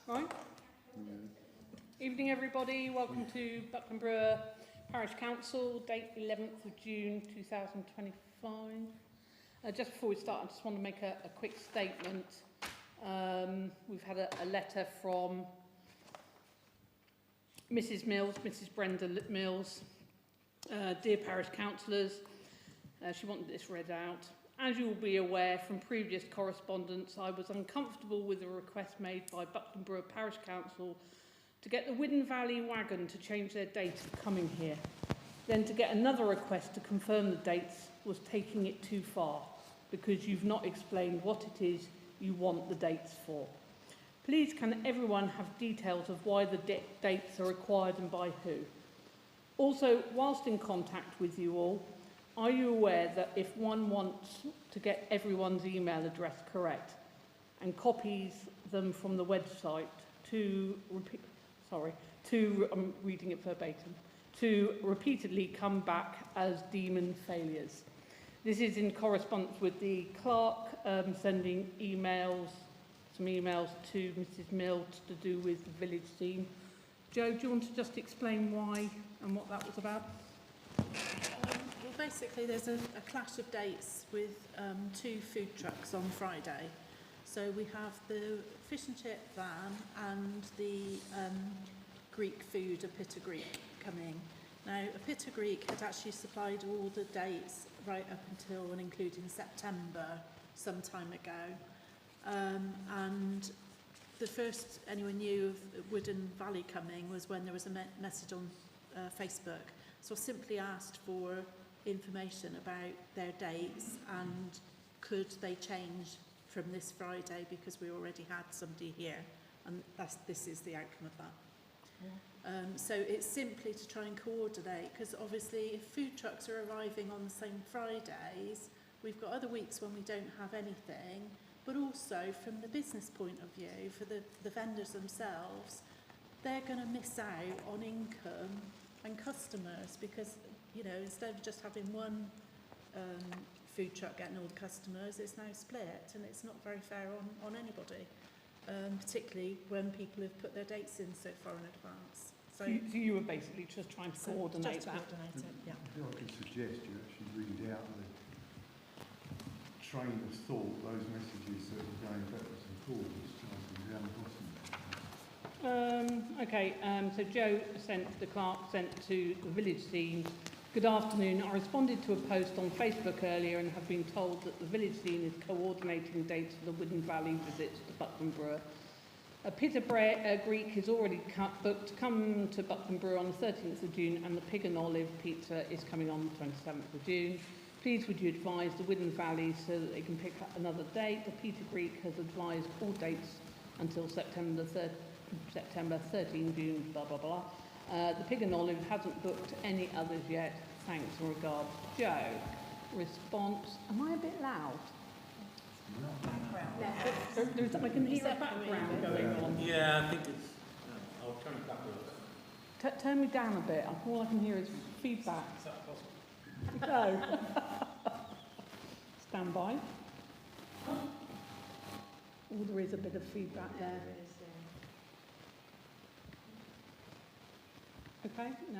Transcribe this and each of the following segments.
Right. Evening, everybody. Welcome to Buckland Brewer Parish Council, date 11th of June 2025. Just before we start, I just want to make a quick statement. We've had a letter from Mrs. Mills, Mrs. Brenda Mills. Dear Parish Councillors, she wanted this read out. As you will be aware from previous correspondence, I was uncomfortable with the request made by Buckland Brewer Parish Council to get the Widden Valley Wagon to change their date of coming here. Then to get another request to confirm the dates was taking it too far, because you've not explained what it is you want the dates for. Please can everyone have details of why the dates are required and by who? Also, whilst in contact with you all, are you aware that if one wants to get everyone's email address correct and copies them from the website I'm reading it verbatim, to repeatedly come back as demon failures? This is in correspondence with the clerk sending some emails to Mrs. Mills to do with the village scene. Joe, do you want to just explain why and what that was about? Well, basically, there's a clash of dates with two food trucks on Friday. So we have the fish and chip van and the Greek food, a Pita Greek, coming. Now, a Pita Greek had actually supplied all the dates right up until and including September some time ago. And the first anyone knew of Widden Valley coming was when there was a message on Facebook. So I simply asked for information about their dates and could they change from this Friday, because we already had somebody here, and this is the outcome of that. So it's simply to try and coordinate, because obviously if food trucks are arriving on the same Fridays, we've got other weeks when we don't have anything, but also from the business point of view, for the vendors themselves, they're going to miss out on income and customers, because, you know, instead of just having one food truck getting all the customers, it's now split, and it's not very fair on anybody, particularly when people have put their dates in so far in advance. So you were basically just trying to coordinate that? Coordinate it, yeah. I could suggest you actually read out the train of thought, those messages that were going backwards and forwards, down the bottom. Okay, so Joe the clerk sent to the village scene. Good afternoon. I responded to a post on Facebook earlier and have been told that the village scene is coordinating dates for the Widden Valley visits to Buckland Brewer. A Pita Greek is already booked to come to Buckland Brewer on the 13th of June, and the Pig and Olive Pizza is coming on the 27th of June. Please would you advise the Widden Valley so that they can pick up another date? The Pita Greek has advised all dates until September 13 June, blah, blah, blah. The Pig and Olive hasn't booked any others yet. Thanks and regards, Joe. Response, am I a bit loud? I can hear a background going on. Yeah, I think it's... I'll turn it back a little bit. Turn me down a bit. All I can hear is feedback. Is that possible? Go. Stand by. Oh, there is a bit of feedback there. Okay, no.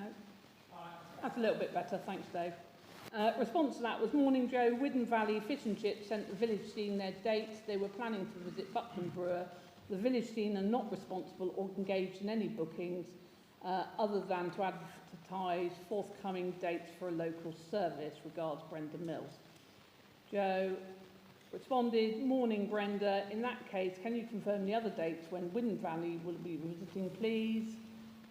That's a little bit better, thanks Dave. Response to that was, morning Joe, Widden Valley Fish and Chips sent the village scene their dates. They were planning to visit Buckland Brewer. The village scene are not responsible or engaged in any bookings other than to advertise forthcoming dates for a local service. Regards, Brenda Mills. Joe responded, morning Brenda, in that case can you confirm the other dates when Widden Valley will be visiting please?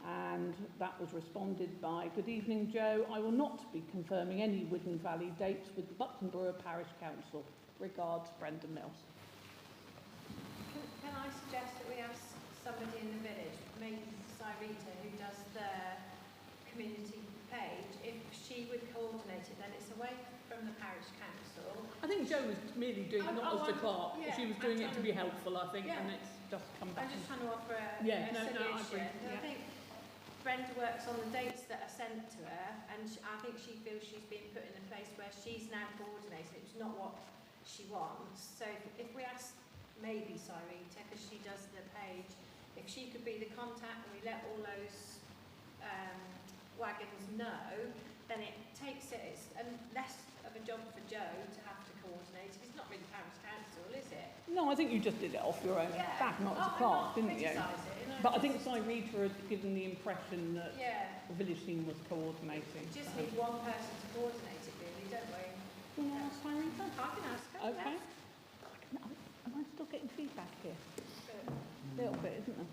And that was responded by, good evening Joe, I will not be confirming any Widden Valley dates with the Buckland Brewer Parish Council. Regards, Brenda Mills. Can I suggest that we ask somebody in the village, maybe Cyrita, who does their community page, if she would coordinate it, then it's away from the parish council. I think Joe was merely doing it not as the clerk. Yeah, she was doing it to be helpful, I think, and it's just come back. I'm just trying to offer a I solution. agree. I think Brenda works on the dates that are sent to her, and I think she feels she's been put in a place where she's now coordinating. It's not what she wants. So if we ask maybe Cyrita, because she does the page, if she could be the contact and we let all those wagons know, then it takes it, it's less of a job for Joe to have to coordinate. It's not really parish council, is it? No, I think you just did it off your own back, not as a clerk, didn't you? But I think Cyrita had given the impression that the village team was coordinating. We just need one person to coordinate it, really, don't we? Do you want to ask Cyrita? I can ask her. Okay. Yeah. Am I still getting feedback here? A little bit, isn't there?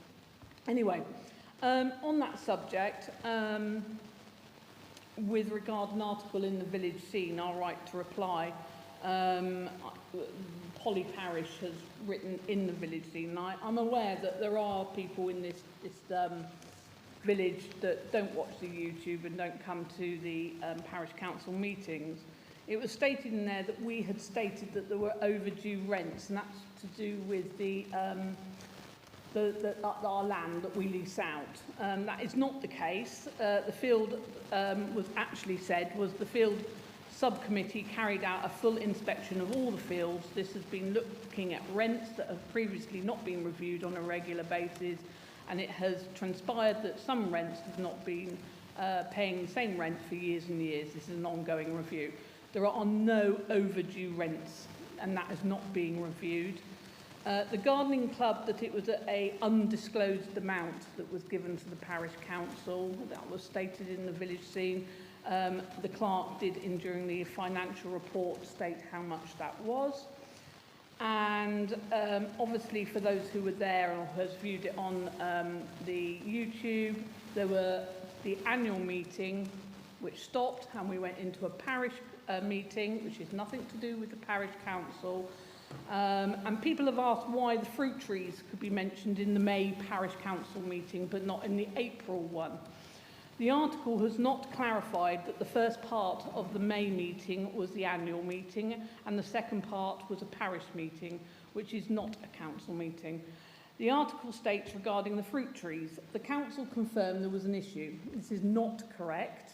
Anyway, on that subject, with regard to an article in the village scene, I'll write to reply. Polly Parish has written in the village scene. I'm aware that there are people in this village that don't watch the YouTube and don't come to the parish council meetings. It was stated in there that we had stated that there were overdue rents, and that's to do with our land that we lease out. That is not the case. The field was actually said was the field subcommittee carried out a full inspection of all the fields. This has been looking at rents that have previously not been reviewed on a regular basis, and it has transpired that some rents have not been paying the same rent for years and years. This is an ongoing review. There are no overdue rents, and that is not being reviewed. The gardening club, that it was an undisclosed amount that was given to the parish council. That was stated in the village scene. The clerk did, during the financial report, state how much that was. And obviously, for those who were there or has viewed it on the YouTube, there were the annual meeting, which stopped, and we went into a parish meeting, which is nothing to do with the parish council. And people have asked why the fruit trees could be mentioned in the May parish council meeting, but not in the April one. The article has not clarified that the first part of the May meeting was the annual meeting, and the second part was a parish meeting, which is not a council meeting. The article states regarding the fruit trees, the council confirmed there was an issue. This is not correct.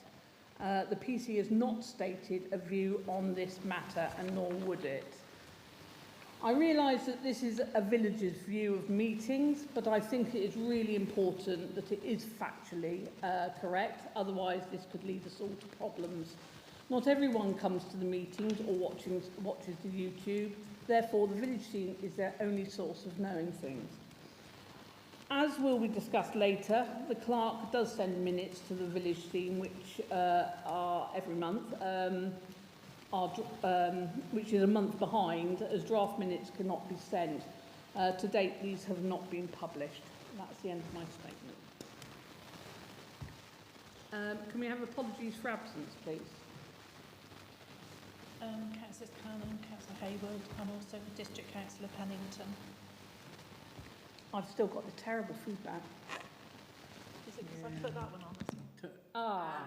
The PC has not stated a view on this matter, and nor would it. I realise that this is a village's view of meetings, but I think it is really important that it is factually correct. Otherwise, this could lead us all to problems. Not everyone comes to the meetings or watches the YouTube. Therefore, the village scene is their only source of knowing things. As will be discussed later, the clerk does send minutes to the village scene, which are every month. Which is a month behind, as draft minutes cannot be sent. To date, these have not been published. That's the end of my statement. Can we have apologies for absence, please? Councillors Cannon, Councillor Hayward, and also District Councillor Pennington. I've still got the terrible feedback. Is it because I put that one on as well? Ah,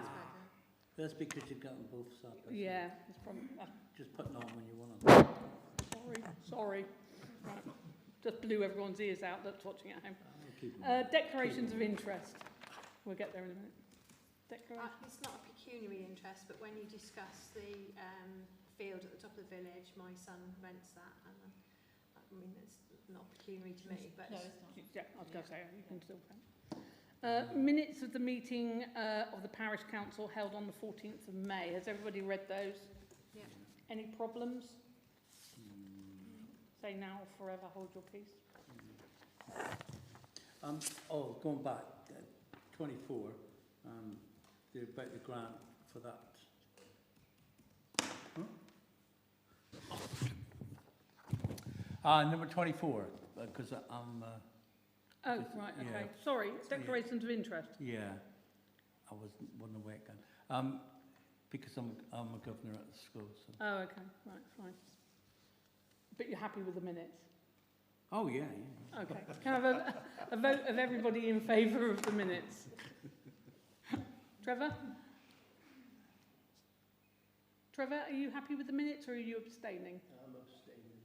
That's because you've got them both side by side. yeah, it's probably, Just put it on when you want them. sorry. Right. Just blew everyone's ears out that's watching at home. I'll keep them. Declarations of interest. We'll get there in a minute. Declaration. It's not a pecuniary interest, but when you discuss the field at the top of the village, my son rents that, and I mean, it's not pecuniary to me, but No, it's not. Yeah, I was going to say, you can still rent. Minutes of the meeting of the parish council held on the 14th of May. Has everybody read those? Yeah. Any problems? Say now or forever hold your peace. Going back, 24, they're about the grant for that. Number 24, because I'm... Oh, right, okay. Yeah. Sorry, declarations of interest. Yeah, I wasn't awake then. Because I'm a governor at the school. So. Oh, okay, right, fine. But you're happy with the minutes? Oh, yeah. Okay. Can I have a vote of everybody in favour of the minutes? Trevor? Trevor, are you happy with the minutes or are you abstaining? I'm abstaining.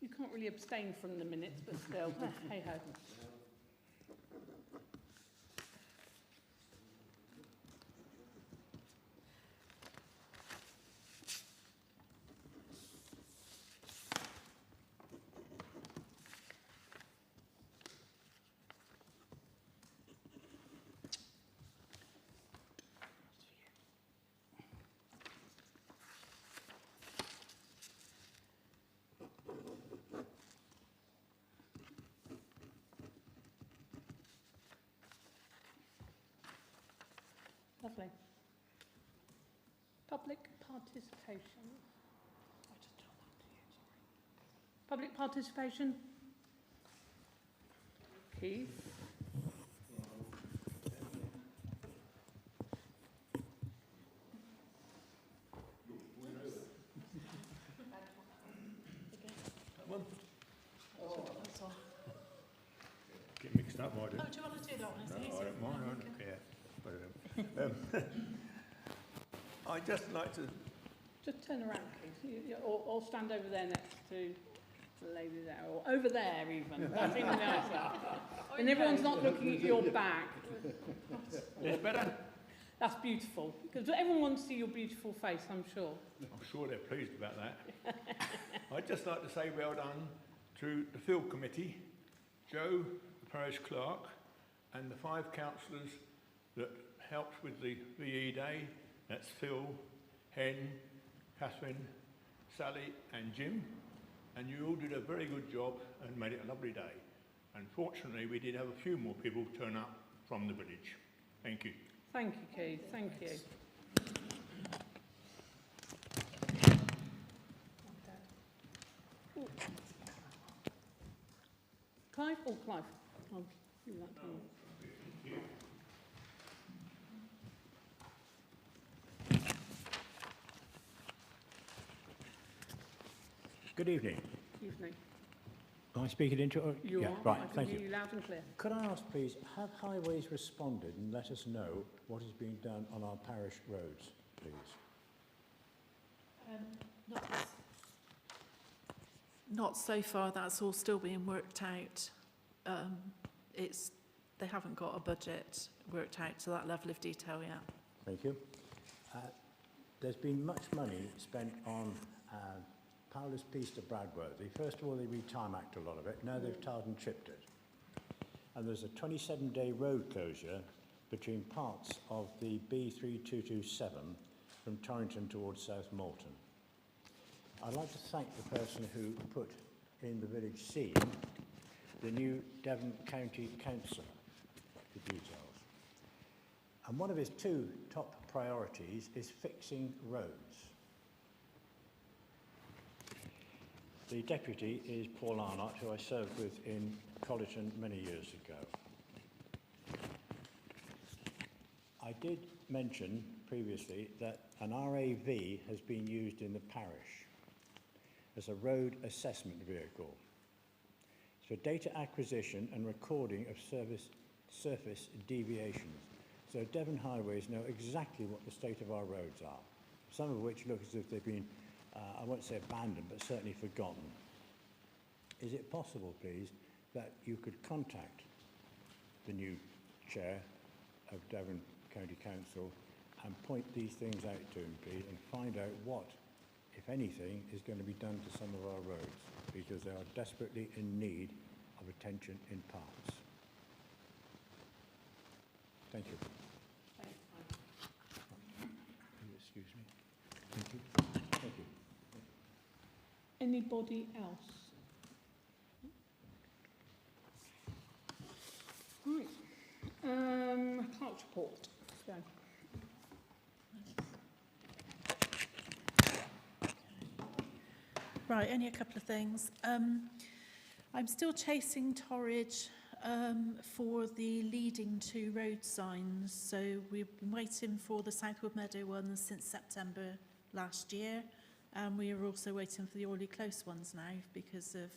You can't really abstain from the minutes, but still, hey ho. Lovely. Public participation. I just told that to you, sorry. Public participation. Keith. Get mixed up, I do. Oh, do you want to do that one? Is No, it I easier? don't mind, I don't care. But, I'd just like to, Just turn around, Keith. Or stand over there next to the lady there. Or over there, even. That's even nicer. And everyone's not looking at your back. it's better. That's beautiful. Because everyone wants to see your beautiful face, I'm sure. I'm sure they're pleased about that. I'd just like to say well done to the field committee, Joe, the parish clerk, and the 5 councillors that helped with the VE day. That's Phil, Hen, Catherine, Sally and Jim. And you all did a very good job and made it a lovely day. Unfortunately, we did have a few more people turn up from the village. Thank you. Thank you, Keith. Thank you. Ooh. Clive or Clive? I'll give that to you. Good evening. Evening. Am I speaking into it? You Yeah, are. right, I can thank hear you. you loud and clear. Could I ask, please, have Highways responded and let us know what is being done on our parish roads, please? Not so far. That's all still being worked out. They haven't got a budget worked out to that level of detail yet. Thank you. There's been much money spent on Paulus Piece to Bradworthy. First of all, they re-tarmacked a lot of it. Now they've tarred and chipped it. And there's a 27-day road closure between parts of the B3227 from Torrington towards South Moulton. I'd like to thank the person who put in the village scene the new Devon County Councillor, the details. And one of his 2 top priorities is fixing roads. The deputy is Paul Arnott, who I served with in Colleton many years ago. I did mention previously that an RAV has been used in the parish as a road assessment vehicle. It's for data acquisition and recording of surface deviations. So Devon Highways know exactly what the state of our roads are, some of which look as if they've been, I won't say abandoned, but certainly forgotten. Is it possible, please, that you could contact the new chair of Devon County Council and point these things out to him, please, and find out what, if anything, is going to be done to some of our roads, because they are desperately in need of attention in parts. Thank you. Excuse me. Thank you. Thank you. Anybody else? Right. Clerk's report. Go. Right, only a couple of things. I'm still chasing Torridge for the leading to road signs. So we've been waiting for the Southwood Meadow ones since September last year. And we are also waiting for the Orley Close ones now because of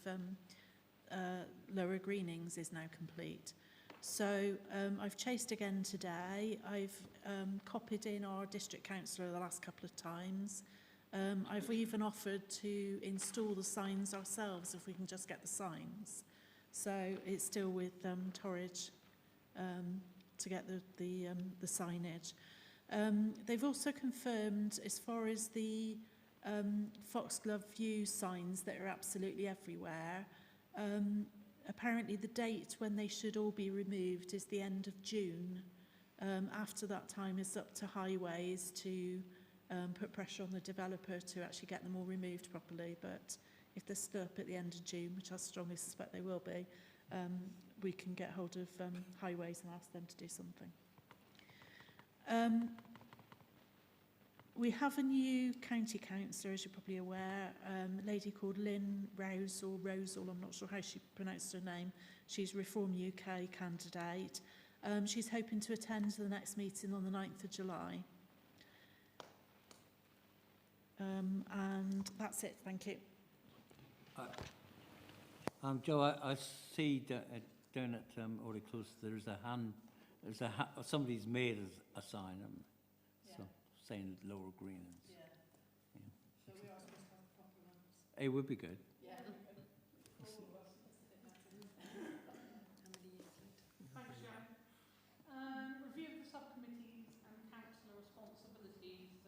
Lower Greenings is now complete. So I've chased again today. I've copied in our district councillor the last couple of times. I've even offered to install the signs ourselves if we can just get the signs. So it's still with Torridge to get the signage. They've also confirmed, as far as the Foxglove View signs that are absolutely everywhere, apparently the date when they should all be removed is the end of June. After that time, it's up to Highways to put pressure on the developer to actually get them all removed properly. But if they're still up at the end of June, which I strongly suspect they will be, we can get hold of Highways and ask them to do something. We have a new county councillor, as you're probably aware, a lady called Lynn Rose, or Rosal, I'm not sure how she pronounced her name. She's Reform UK candidate. She's hoping to attend the next meeting on the 9th of July. And that's it, thank you. Joe, I see that down at Orley Close there's a hand, somebody's made a sign, so saying Lower Greenlands. Yeah. Yeah. So we are supposed to have proper ones. It would be good. Yeah. Thanks, Sharon. Review of the subcommittees and councillor responsibilities.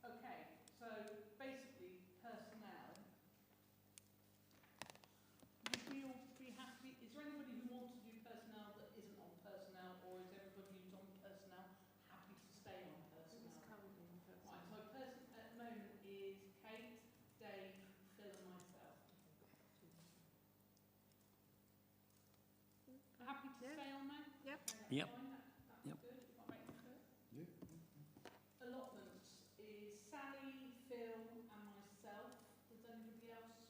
Okay, so basically personnel. Would we all be happy? Is there anybody who wants to do personnel that isn't on personnel, or is everybody who's on personnel happy to stay on personnel? Right, so person at the moment is Kate, Dave, Phil and myself. Happy to Yeah. stay on there? Yep. Okay, that's Yep. fine. That's Yep. good. If I make them do it. Yeah. Allotments is Sally, Phil and myself. Does anybody else,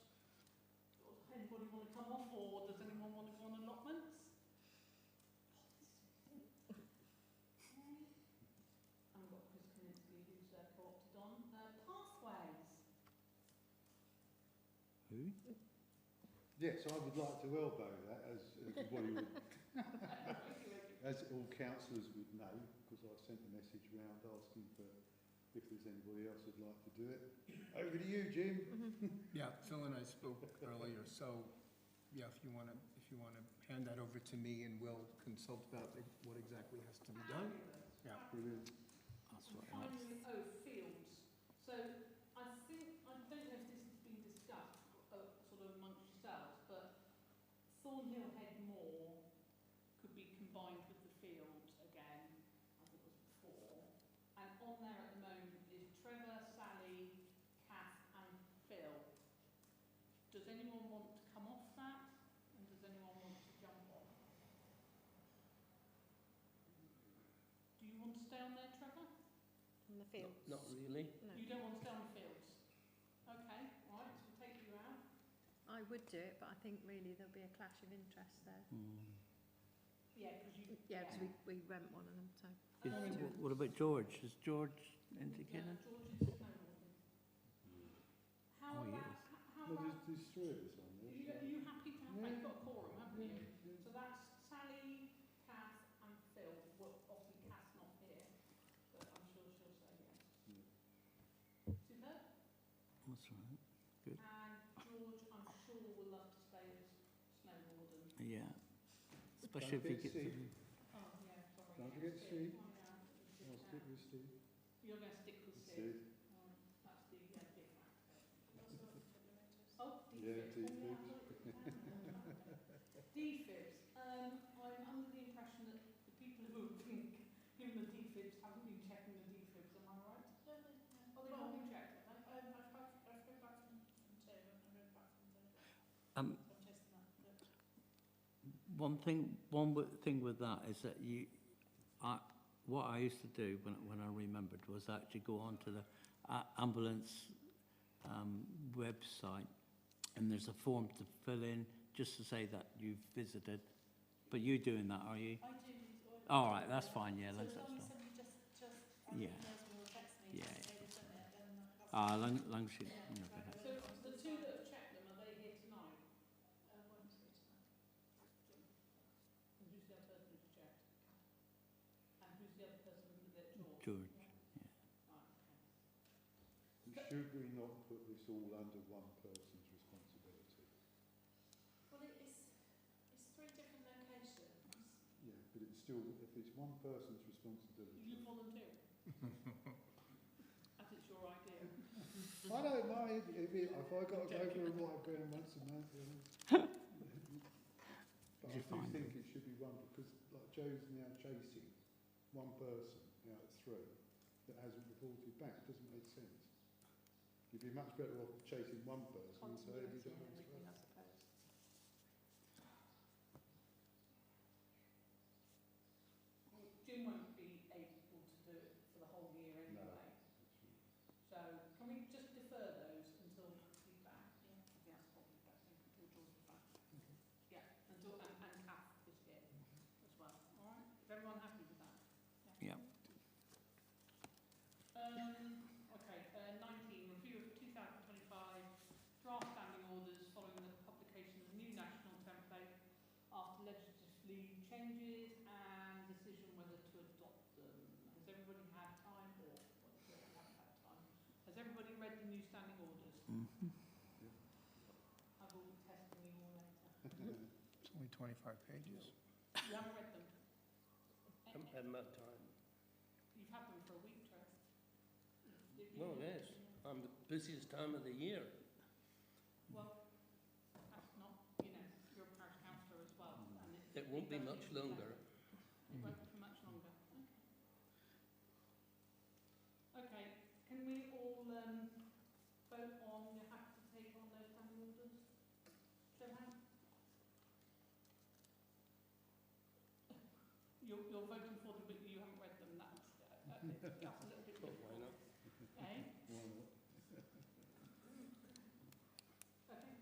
or anybody want to come off, or does anyone want to go on allotments? I've got Chris Kninsky who's co-opted on. Pathways. Who? Yes, I would like to elbow that, as everybody would, as all councillors would know, because I sent a message round asking for if there's anybody else who'd like to do it. Over to you, Jim. Yeah, Phil and I spoke earlier, so yeah, if you want to hand that over to me and we'll consult about what exactly has to be done. Yeah. Brilliant. That's what Finally, fields. So I think, I don't know if this has been discussed sort of amongst yourselves, but Thornhill Head Moor could be combined with the fields again, as it was before. And on there at the moment is Trevor, Sally, Kath and Phil. Does anyone want to come off that? And does anyone want to jump off? Do you want to stay on there, Trevor? On the field. Not really. No. You don't want to stay on the fields? Okay, right, so we'll take you out. I would do it, but I think really there'll be a clash of interest there. Yeah, because you... Yeah, because we rent one of them, so. What about George? Is George indicated? No, George is snowboarding. How Oh, about... yes. How No, about... there's 3 of us on there. Are you happy to have... Yeah. You've got a quorum, haven't you? Yeah. So that's Sally, Kath and Phil. Well, obviously Kath's not here, but I'm sure she'll say yes. Superb. That's right. Good. And George, I'm sure will love to stay as snowboarding. Yeah. Especially if you get Steve. some... Oh, yeah, sorry. Don't forget Steve. Oh, yeah, I'll stick with Steve. You're going to stick with Sid. Sid. That's the big factor. Oh, Yeah, defibs. defibs. Defibs. I'm under the impression that the people who have been given the defibs haven't been checking the defibs, am I right? Oh, they've not been checked, have they? I've heard back from two, and I've heard back from the... Um, I'm testing that. One thing with that is that what I used to do when I remembered was actually go onto the ambulance website, and there's a form to fill in just to say that you've visited. But you're doing that, are you? I do. All right, that's fine. Yeah, So that's as long as fine. somebody just Yeah. emails me or texts me Yeah. to say they've done it, then that's... Long as you know. So the two that have checked them, are they here tonight? One's here tonight. And who's the other person who's checked? And who's the other person with it? George? George. Right, okay. Should we not put this all under one person's responsibility? Well, it's 3 different locations. Yeah, but it's still, if it's one person's responsibility. You volunteer? As it's your idea. I don't mind if I got to go for a ride going once a month. But I You're do fine. think it should be one, because like Joe's now chasing one person out of 3 that hasn't reported back. It doesn't make sense. You'd be much better off chasing one person, so every Continuity time and it's everything, I right. suppose. Jim won't be able to do it for the whole year No. anyway. So can we just defer those until he's back? Yeah. Yeah, that's probably the best thing, until George is back. Yeah, until, and Kath is here as well. All right, is everyone happy with that? Yeah. Okay, 19, review of 2025 draft standing orders following the publication of the new national template after legislative changes and decision whether to adopt them. Has everybody had time, or what if they haven't had time? Has everybody read the new standing orders? Mm-hmm. I will be testing you all later. It's only 25 pages. You haven't read them? Haven't had enough time. You've had them for a week, Trev. Well, yes, I'm the busiest time of the year. Well, that's not, you know, you're a parish councillor as well. And It won't be does much need to be longer. It won't be for much longer. Okay, can we all vote on, you're happy to take on those standing orders? Show of hands. You're voting for them, but you haven't read them. That's a little bit But difficult. why not? Eh? Why not? Okay.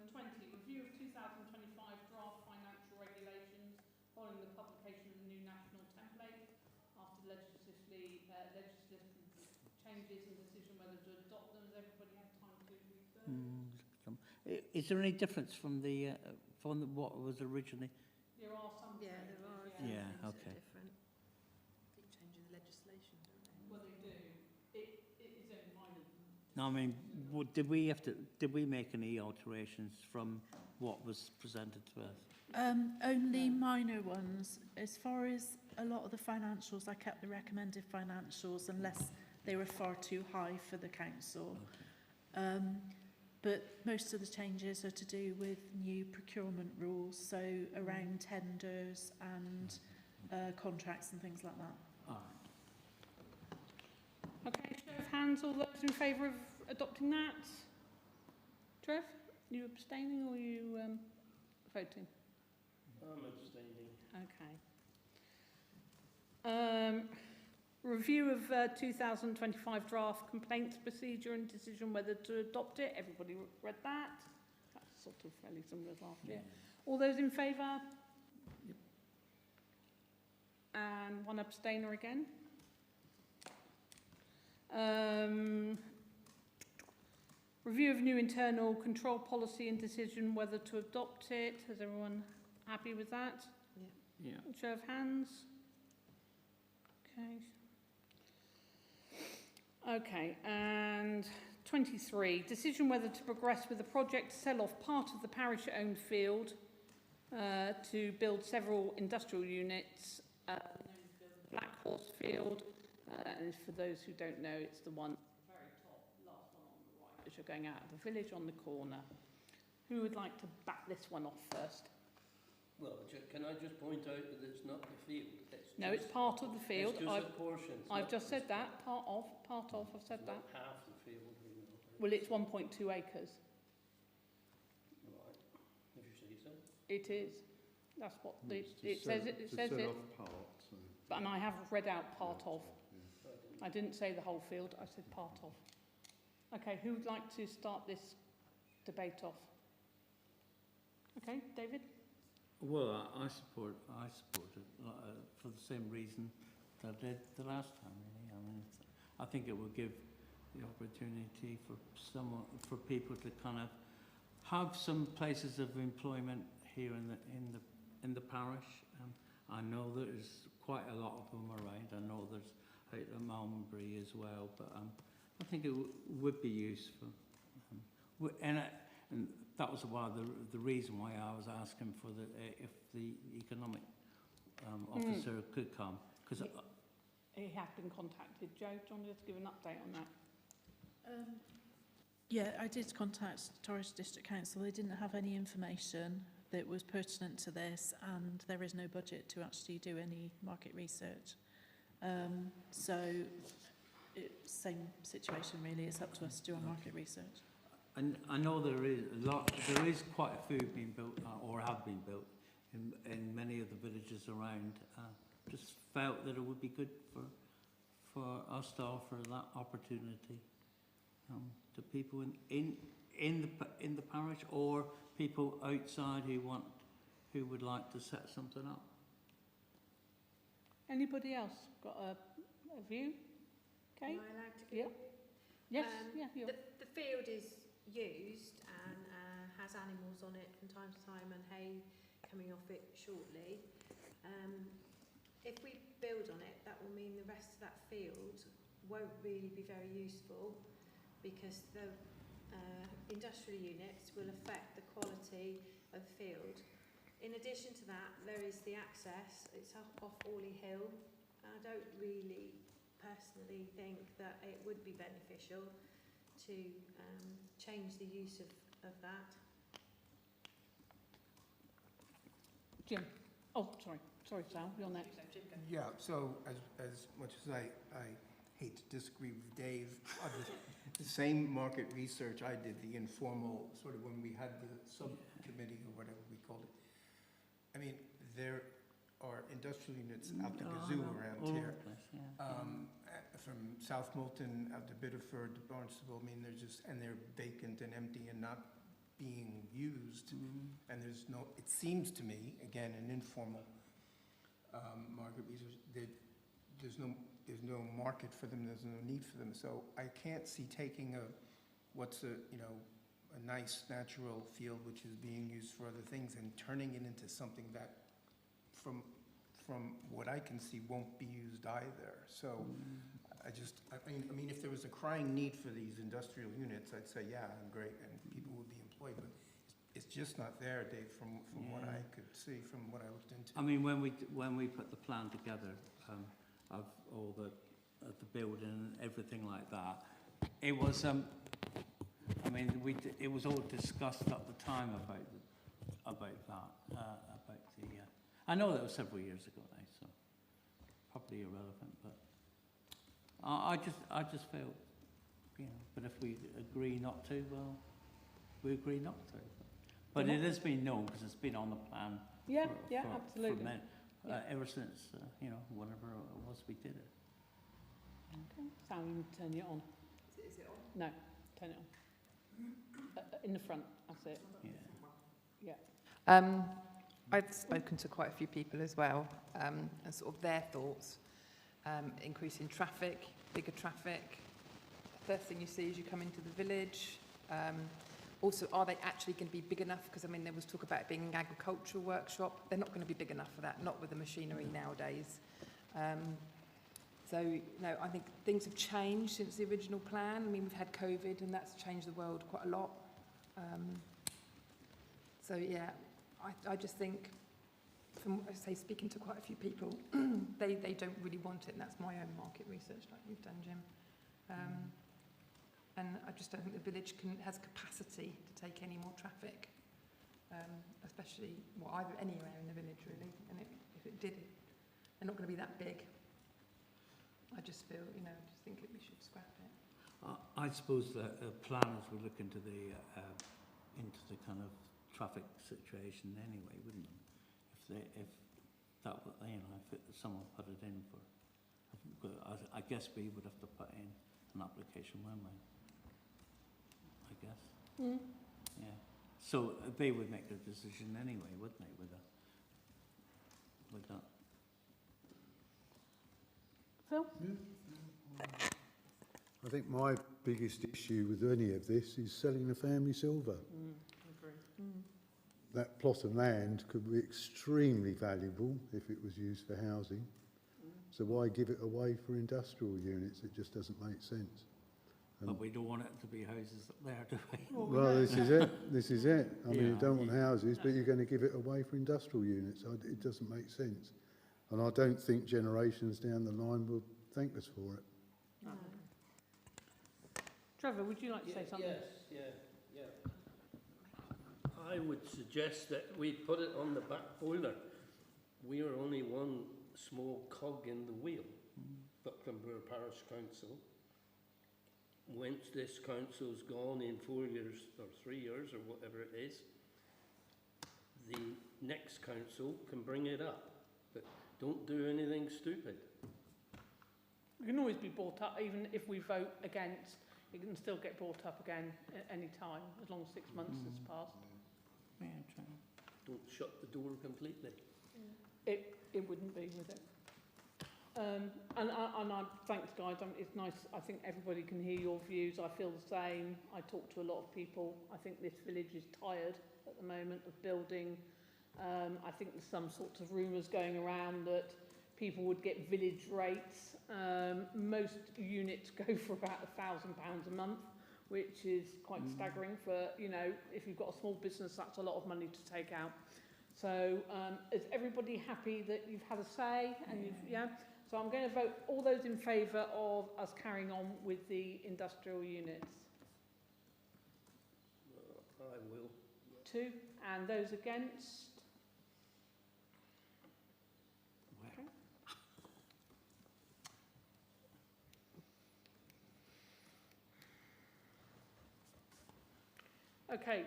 20, review of 2025 draft financial regulations following the publication of the new national template after legislative changes and decision whether to adopt them. Has everybody had time to read those? Is there any difference from what was originally? There are some Yeah, changes, there are a yeah. few Yeah, things that okay. are different. Keep changing the legislation, don't they? Well, they do. It is only minor. No, I mean, did we make any alterations from what was presented to us? Only minor ones. As far as a lot of the financials, I kept the recommended financials unless they were far too high for the council. But most of the changes are to do with new procurement rules, so around tenders and contracts and things like that. Ah, Okay, show of hands, all those in favour of adopting that? Trev, you abstaining or you voting? I'm abstaining. Okay. Review of 2025 draft complaints procedure and decision whether to adopt it. Everybody read that? That's sort of fairly similar to last year. All those in favour? Yep. And one abstainer again. Review of new internal control policy and decision whether to adopt it. Is everyone happy with that? yeah. Show of hands. Okay. Okay, and 23, decision whether to progress with the project to sell off part of the parish-owned field to build several industrial units, Black Horse Field, and for those who don't know, it's the one, very top, last one on the right, as you're going out of the village on the corner. Who would like to back this one off first? Well, can I just point out that it's not the field? No, it's part of the field. It's just a portion. It's I've not just said the- that, part of, I've said it's that. not half the field, you know. Well, it's 1.2 acres. Right, if you say so. It is. That's what No, the, it's to it sell- says. It to says sell it. off part, so. And I have read out part of. Yeah. I didn't say the whole field. I said part of. Okay. Who would like to start this debate off? Okay, David. Well, I support it for the same reason that I did the last time. Really, I mean, I think it will give the opportunity for people to kind of have some places of employment here in the parish. I know there's quite a lot of them around. I know there's out at Malmesbury as well, but I think it would be useful. And that was why the reason why I was asking for if the economic officer could come, because He has been contacted. Joe, do you want to just give an update on that? Yeah, I did contact Torres District Council. They didn't have any information that was pertinent to this, and there is no budget to actually do any market research. So, same situation really. It's up to us to do our market research. and I know there is quite a few being built or have been built in many of the villages around just felt that it would be good for us to offer that opportunity to people in the parish, or people outside who would like to set something up. Anybody else got a view? Okay. Am I allowed to give Yeah. a view? Yes. Yeah. You're. The field is used and has animals on it from time to time, and hay coming off it shortly. If we build on it, that will mean the rest of that field won't really be very useful, because the industrial units will affect the quality of the field. In addition to that, there is the access. It's off Orley Hill. I don't really personally think that it would be beneficial to change the use of that. Jim. Oh, sorry. Sorry, Sal. You're next. Yeah, so as much as I hate to disagree with Dave, the same market research I did, the informal, sort of when we had the subcommittee or whatever we called it. I mean, there are industrial units out the gazoo around here. From South Moulton out to Biddeford to Barnstable, I mean, they're vacant and empty and not being used. And there's no, it seems to me, again, an informal market research, that there's no market for them, there's no need for them. So I can't see taking what's a nice natural field which is being used for other things and turning it into something that from what I can see won't be used either. So I mean, if there was a crying need for these industrial units, I'd say, yeah, great, and people would be employed, but it's just not there, Dave, from what I could see, from what I looked into. I mean, when we put the plan together of all the building and everything like that, it was I mean, it was all discussed at the time about that. I know that was several years ago now, so probably irrelevant. But I just felt, But if we agree not to, well, we agree not to. But it has been known, because it's been on the plan. Absolutely. Ever since whenever it was we did it. Okay. Sal, you turn it on. Is it on? No, turn it on. In the front, that's it. Yeah. I've spoken to quite a few people as well, and sort of their thoughts. Increasing traffic, bigger traffic. First thing you see as you come into the village. Also, are they actually going to be big enough? Because, I mean, there was talk about it being an agricultural workshop. They're not going to be big enough for that, not with the machinery nowadays. So, I think things have changed since the original plan. I mean, we've had COVID, and that's changed the world quite a lot. So, yeah, I just think, from, I say, speaking to quite a few people, they don't really want it, and that's my own market research, like you've done, Jim. And I just don't think the village has capacity to take any more traffic, especially, either anywhere in the village, really. And if it did, they're not going to be that big. I just feel, I just think we should scrap it. I suppose the planners would look into the kind of traffic situation anyway, wouldn't they? If someone put it in for, I guess we would have to put in an application, wouldn't we? I guess. Yeah. So they would make the decision anyway, wouldn't they, with that? Phil? I think my biggest issue with any of this is selling the family silver. That plot of land could be extremely valuable if it was used for housing. So why give it away for industrial units? It just doesn't make sense. But we don't want it to be houses up there, do we? Well, this is it. This is it. I mean, you don't want houses, but you're going to give it away for industrial units. It doesn't make sense. And I don't think generations down the line will thank us for it. No. Trevor, would you like to say something? Yes. I would suggest that we put it on the back boiler. We are only one small cog in the wheel, Buckland Brewer Parish Council. Once this council's gone in 4 years or 3 years or whatever it is, the next council can bring it up. But Don't do anything stupid. It can always be brought up, even if we vote against, it can still get brought up again at any time, as long as 6 months has passed. Yeah, true. Don't shut the door completely. It wouldn't be, would it? And I thanks guys, it's nice, I think everybody can hear your views, I feel the same. I talk to a lot of people. I think this village is tired at the moment of building. I think there's some sorts of rumours going around that people would get village rates. Most units go for about £1,000 a month, which is quite staggering for, you know, if you've got a small business, that's a lot of money to take out. So is everybody happy that you've had a say? And yeah? So I'm going to vote all those in favour of us carrying on with the industrial units. I will. 2. And those against? Okay,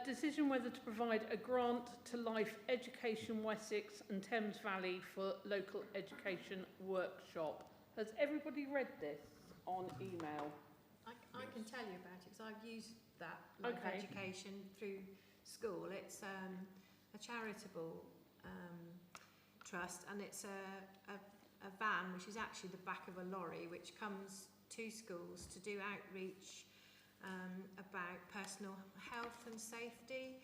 decision whether to provide a grant to Life Education Wessex and Thames Valley for local education workshop. Has everybody read this on email? I can tell you about it because I've used that Life Education through school. It's a charitable trust, and it's a van which is actually the back of a lorry which comes to schools to do outreach about personal health and safety.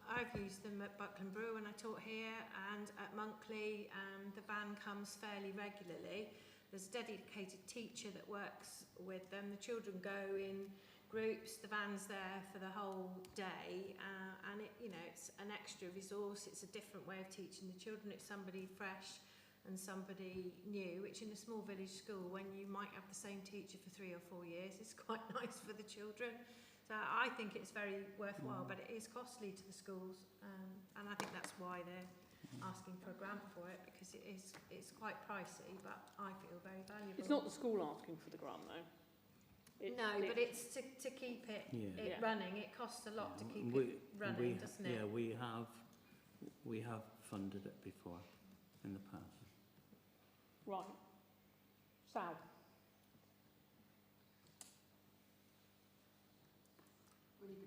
I've used them at Buckland Brewer when I taught here, and at Monkley the van comes fairly regularly. There's a dedicated teacher that works with them. The children go in groups, the van's there for the whole day, and it's an extra resource. It's a different way of teaching the children. It's somebody fresh and somebody new, which in a small village school, when you might have the same teacher for 3 or 4 years, is quite nice for the children. So I think it's very worthwhile, but it is costly to the schools, and I think that's why they're asking for a grant for it, because it's quite pricey, but I feel very valuable. It's not the school asking for the grant though. But it's to keep it running. It costs a lot to keep it running, doesn't it? Yeah, we have funded it before in the past. Right. Sal.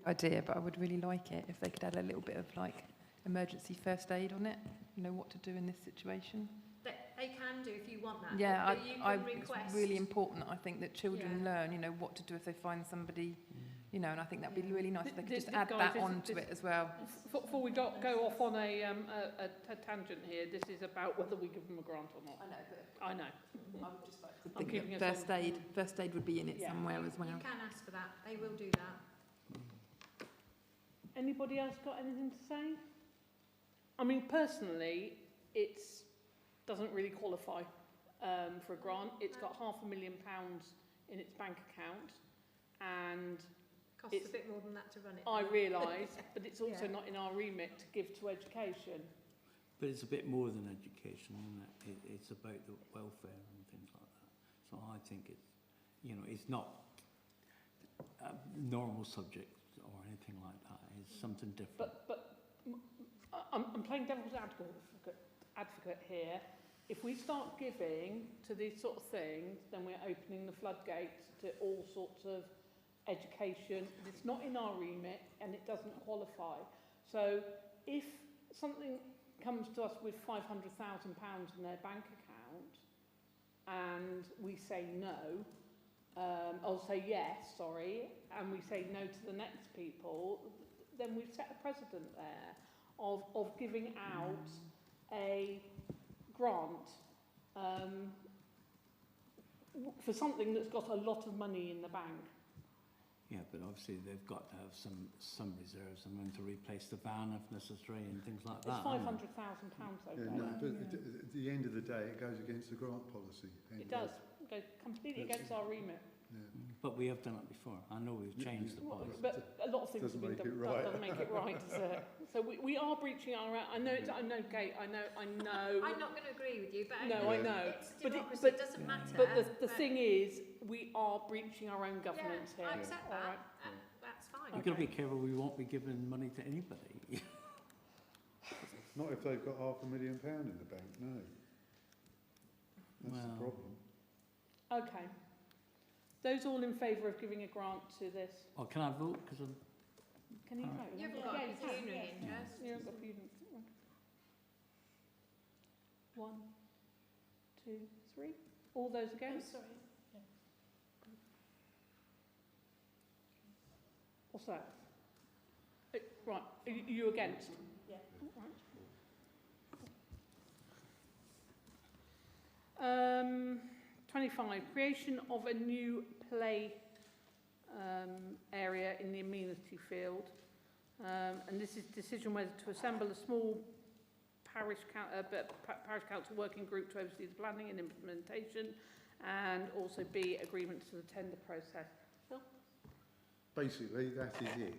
Idea, but I would really like it if they could add a little bit of like emergency first aid on it. You know what to do in this situation. They can do if you want that. Yeah, but you can request. It's really important. I think that children learn, you know, what to do if they find somebody, you know, and I think that'd be really nice if they could just add that onto it as well. Before we go off on a tangent here, this is about whether we give them a grant or not. I know. I would just like to think that first aid would be in it somewhere as well. You can ask for that. They will do that. Anybody else got anything to say? I mean, personally, it doesn't really qualify for a grant. It's got £500,000 in its bank account, and costs a bit more than that to run it. I realise, but it's also not in our remit to give to education. But it's a bit more than education, isn't it? It's about the welfare and things like that. So I think it's not a normal subject or anything like that. It's something different. But I'm playing devil's advocate here. If we start giving to these sort of things, then we're opening the floodgates to all sorts of education. It's not in our remit and it doesn't qualify. So if something comes to us with £500,000 in their bank account and we say no, I'll say yes, sorry, and we say no to the next people, then we've set a precedent there of giving out a grant for something that's got a lot of money in the bank. Yeah, but obviously they've got to have some reserves and then to replace the van if necessary and things like that. It's £500,000 though. But at the end of the day, it goes against the grant policy. It does. It goes completely against our remit. Yeah. But we have done it before. I know we've changed the policy. But a lot of things have been done. That doesn't make it right, does it? So we are breaching our... I know, Kate, I know. I'm not going to agree with you, but no, I know. It's democracy, but it doesn't matter. But the thing is, we are breaching our own governance here. I accept that. Right. That's fine. You've got to be careful. We won't be giving money to anybody. Not if they've got £500,000 in the bank, no. That's the Well- problem. Okay. Those all in favour of giving a grant to this? Or can I vote? Because I'm... Can you All vote? right. You haven't Yeah, got yeah, a you can, pecuniary yeah. interest. You haven't got pecuniary. 1, 2, 3. All those Oh, against? sorry. What's that? Right, are you against? Yeah. Right. 25, creation of a new play area in the amenity field. And this is decision whether to assemble a small parish council working group to oversee the planning and implementation, and also B, agreement to the tender process. Phil? Basically, that is it.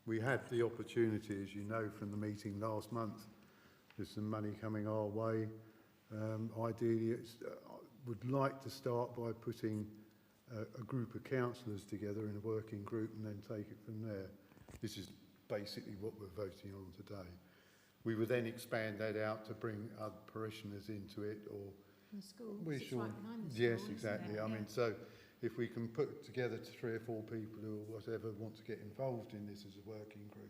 We had the opportunity, as you know, from the meeting last month. There's some money coming our way. Ideally, I would like to start by putting a group of councillors together in a working group and then take it from there. This is basically what we're voting on today. We would then expand that out to bring other parishioners into it, or The school, we're it's sure. right behind the school, Yes, isn't exactly. it? I mean, so if we can put together 3 or 4 people who or whatever want to get involved in this as a working group,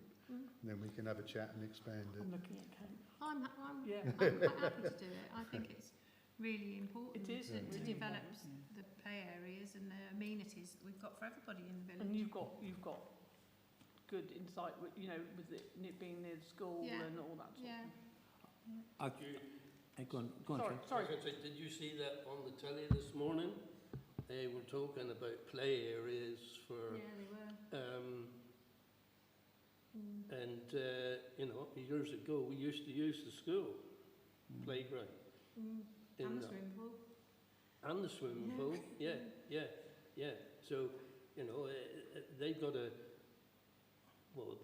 then we can have a chat and expand it. I'm looking at Kate. I'm Yeah. quite happy to do it. I think it's really important It is, to it really develop important, the play areas and the amenities that we've got for everybody in the And village. you've got good insight, with, you know, with it being near the school Yeah. and all that sort Yeah. of Go on, thing. Sorry, Joe. sorry. I was gonna say, did you see that on the telly this morning? They were talking about play areas for, Yeah, they were. and you know, years ago we used to use the school playground And in the that. swimming pool. And the swimming pool, yeah. So, you know, they've got well,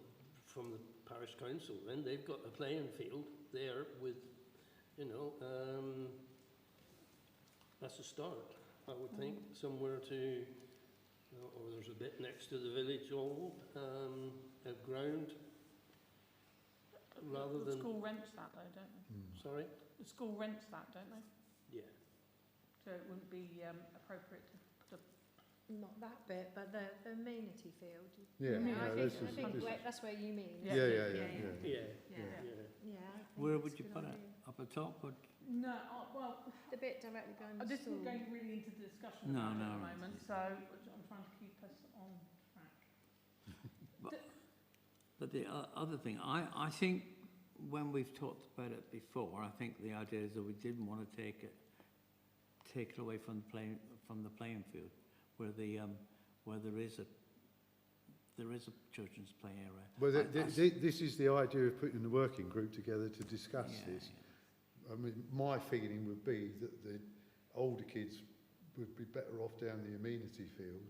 from the parish council, then they've got a playing field there with, you know, that's a start, I would think, somewhere to, you know, or there's a bit next to the village hall, a ground, rather The than, school rents that though, don't they? sorry? The school rents that, don't they? Yeah. So it wouldn't be appropriate to put Not that bit, but the amenity field. Yeah, Yeah, I no, think, this is, that's where you mean. yeah, isn't yeah, it? yeah, yeah. Yeah, Yeah. yeah. Yeah, I think Where it's would a you good put it? idea. Up the top? Or... No, well, The bit directly behind the this school. isn't going really into the discussion No, about it no. at the moment, so I'm trying to keep us on track. But the other thing, I think when we've talked about it before, I think the idea is that we didn't want to take it away from the playing field, where there is a children's play area. Well, this is the idea of putting the working group together to discuss this. I mean, my feeling would be that the older kids would be better off down the amenity field,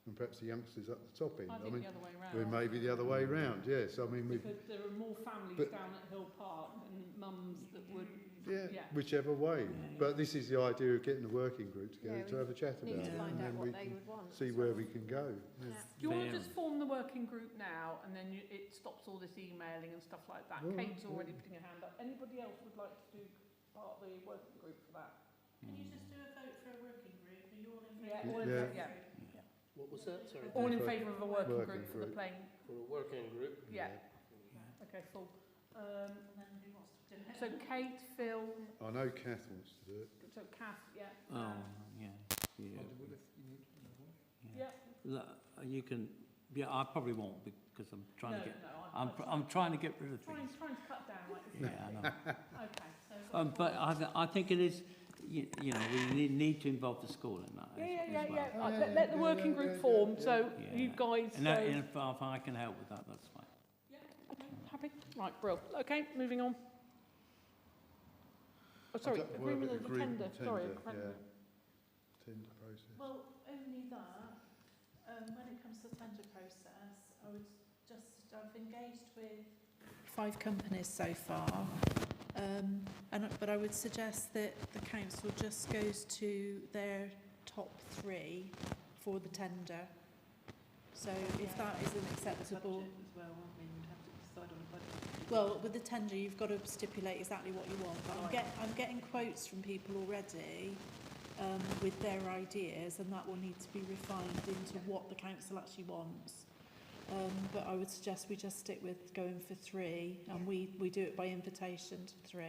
and perhaps the youngsters up the top end. I think the other way round. we may be the other way round. Yes, I mean, Because there are more families down at Hill Park and mums that would, yeah. whichever way. Yeah. But this is the idea of getting the working group together Yeah, to have a chat Need about to it, find and out then what we they can would want. see as where well. we can go. Yeah. Do you want to Fair. just form the working group now, and then it stops all this emailing and stuff like that? Yeah, Kate's yeah. already putting her hand up. Anybody else would like to do part of the working group for that? Can you just do a vote for a working group? Are you all in favour? Yeah, all in Yeah. favour, What was that, sorry? All in For- favour of a working working group for the group. playing? For a working group? Yeah. Okay, full. And then who wants to do it? So Kate, Phil, I know Kath wants to do it. so Kath, yeah. Oh, yeah. Yeah. Look, you can. Yeah, I probably won't because I'm trying to get. No, I'm trying to get rid of trying things. to cut down like this. Yeah, I know. Okay, so. But I think it is. You know, we need to involve the school in that as well. Let the working group form, so Yeah. you guys. And if I can help with that, that's fine. Okay, happy? Right, brill. Okay, moving on. Oh, sorry, agreement of the tender. Sorry, yeah. Tender process. Well, only that, when it comes to the tender process, I've engaged with 5 companies so far, but I would suggest that the council just goes to their top 3 for the tender. So if that isn't acceptable, As well, aren't we? We'd have to decide on a budget. Well, with the tender, you've got to stipulate exactly what you want. But I'm getting quotes from people already with their ideas, and that will need to be refined into what the council actually wants. But I would suggest we just stick with going for 3, and we do it by invitation to 3.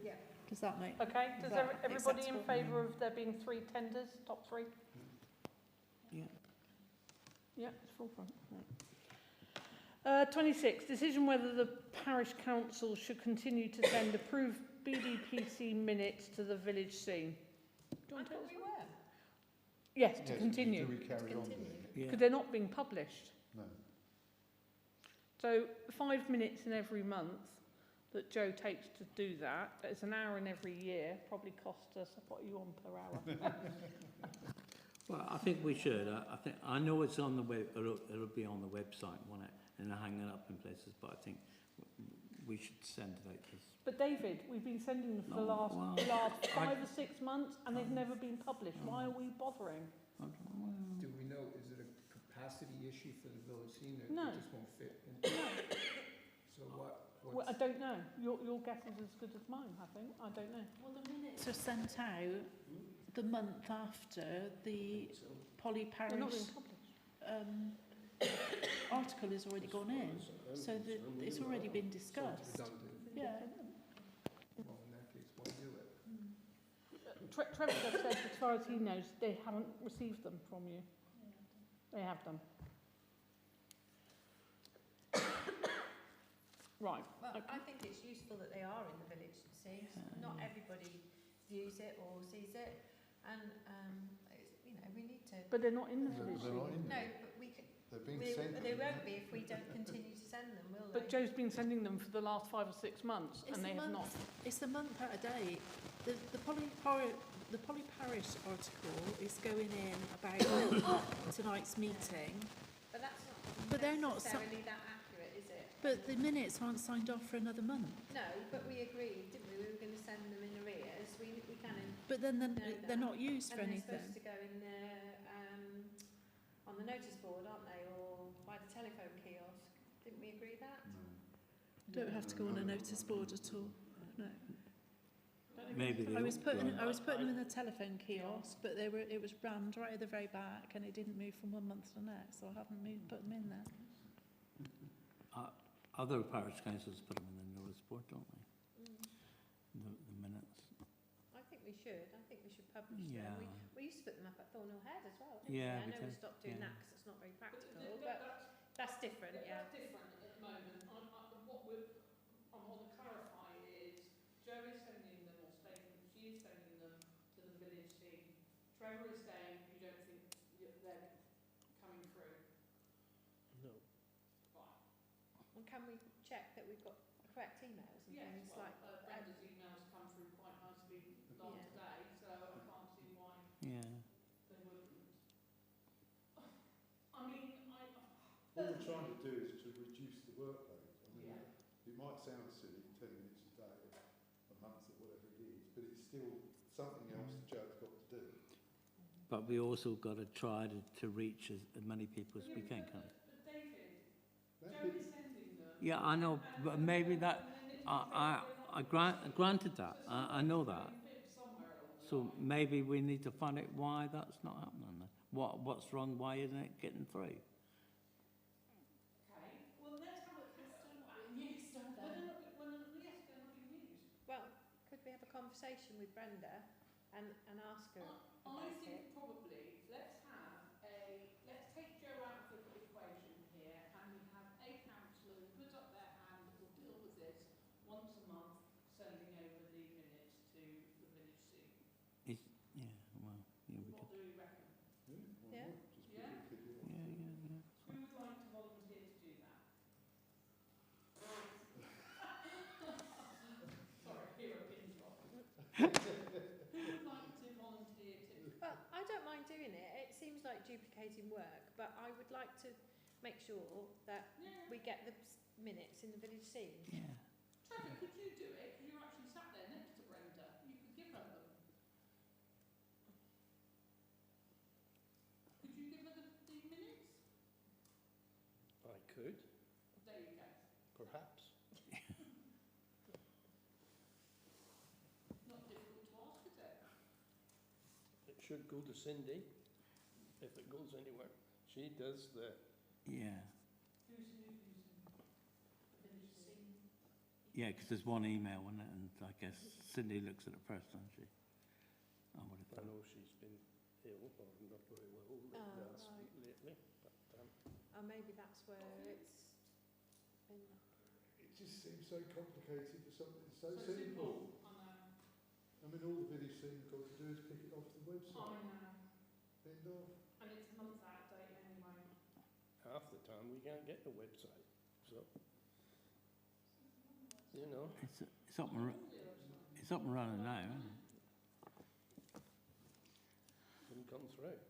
Yeah. Does that make Okay, does that everybody in acceptable? favour of there being 3 tenders, top 3? Yeah. Yeah, it's full front. Right. 26, decision whether the parish council should continue to send approved BDPC minutes to the village scene. Do you I want to thought take we this were. one? Yes, to continue, Do we carry on continue. doing it? Yeah. because they're not being published. No. So 5 minutes in every month that Joe takes to do that, it's an hour in every year, probably cost us, what are you on per hour? Well, I think we should. I know it's on the web. It'll be on the website, won't it? And hang it up in places. But I think we should send it out. But David, we've been sending them for the last 5 or 6 months, and they've never been published. Why are we bothering? Do we know, is it a capacity issue for the village scene, or No. it just won't fit? So Well, I don't know. Your guess is as good as mine, I think. I don't know. Well, the minutes are sent out the month after the Polly They're not Parish being published. article has already gone in, so that it's already been So discussed. it's redundant. Yeah. Well, in that case, why do it? Trevor just said, as far as he knows, they haven't received them from you. They have done. Right. Well, Okay. I think it's useful that they are in the village scene. Not everybody views it or sees it, and we need to. But they're not in the No, village. they're not in No, there. but we can. They're being sent. They won't be if we don't continue to send them, will But they? Joe's been sending them for the last 5 or 6 months, It's and they a have not. month. It's a month out of date. The Polly Parish article is going in about tonight's meeting, But that's not. But they're not necessarily that accurate, is it? but the minutes aren't signed off for another month. No, but we agreed, didn't we? We were going to send them in arrears. We can. But then No, they're not used for And they're anything. supposed to go in on the notice board, aren't they, or by the telephone kiosk? Didn't we agree that? Don't have to go on a notice board at all. No. Maybe they I was don't putting go I was putting them in the telephone kiosk, but it was rammed right at the very back, and it didn't move from one month to the next, so I haven't put them in there. Other parish councils put them in the notice board, don't they? The minutes. I think we should. I think we should publish Yeah. them. We used to put them up at Thornhill Head as well, didn't Yeah, we? I we know we did, stopped doing yeah. that because it's not very practical, but that's different, yeah. That's different at the moment. What I want to clarify is Joe is sending them, or stating she is sending them to the village scene. Trevor is saying you don't think they're coming through. No. Right. And can we check that we've got the correct emails and Yes, things well, like Brenda's emails come through quite nicely last Yeah. day, so I can't see why Yeah. they wouldn't. I mean, All we're trying to do is to reduce the workload. I mean, Yeah. it might sound silly, 10 minutes a day, a month, or whatever it is, but it's still something else Joe's got to do. But we also got to try to reach as many people as we can, can't we? but David, That Joe bit- is sending them. Yeah, I know, but maybe that, I granted that, I know that. So maybe we need to find out why that's not happening. Then. What's wrong? Why isn't it getting through? Okay, well, let's have a yes, they're not being used. well, could we have a conversation with Brenda and ask her I about think it? probably let's take Joe out of the equation here, and we have a councillor who put up their hand that will deal with this once a month, sending over the minutes to the village scene. Yeah, well, yeah, we What could. do we reckon? Why Yeah. not? Just put Yeah. a figure on Yeah, it. yeah. Who would like to volunteer to do that? Sorry, here a pin drop. Who would like to volunteer to? Well, I don't mind doing it. It seems like duplicating work, but I would like to make sure that we get the minutes in the village scene. Yeah. Trevor, could you do it? Because you're actually sat there next to Brenda. You could give her them. Could you give her the minutes? I could. There you go. Perhaps. Not difficult to ask, is it? It should go to Cindy, if it goes anywhere. She does the, Yeah. Who's using village scene? Yeah, because there's one email, isn't it? And I guess Cindy looks at it first, doesn't she? I would have I thought. know she's been ill or not very well lately, but Oh, maybe that's where it's been. It just seems so complicated for something so simple. I know. I mean, all the village scene have got to do is pick it off the I website. know. End of. And it's a month out of date anyway. half the time we can't get the website, so, you know. It's up and it's up and running now, isn't it? Didn't come through.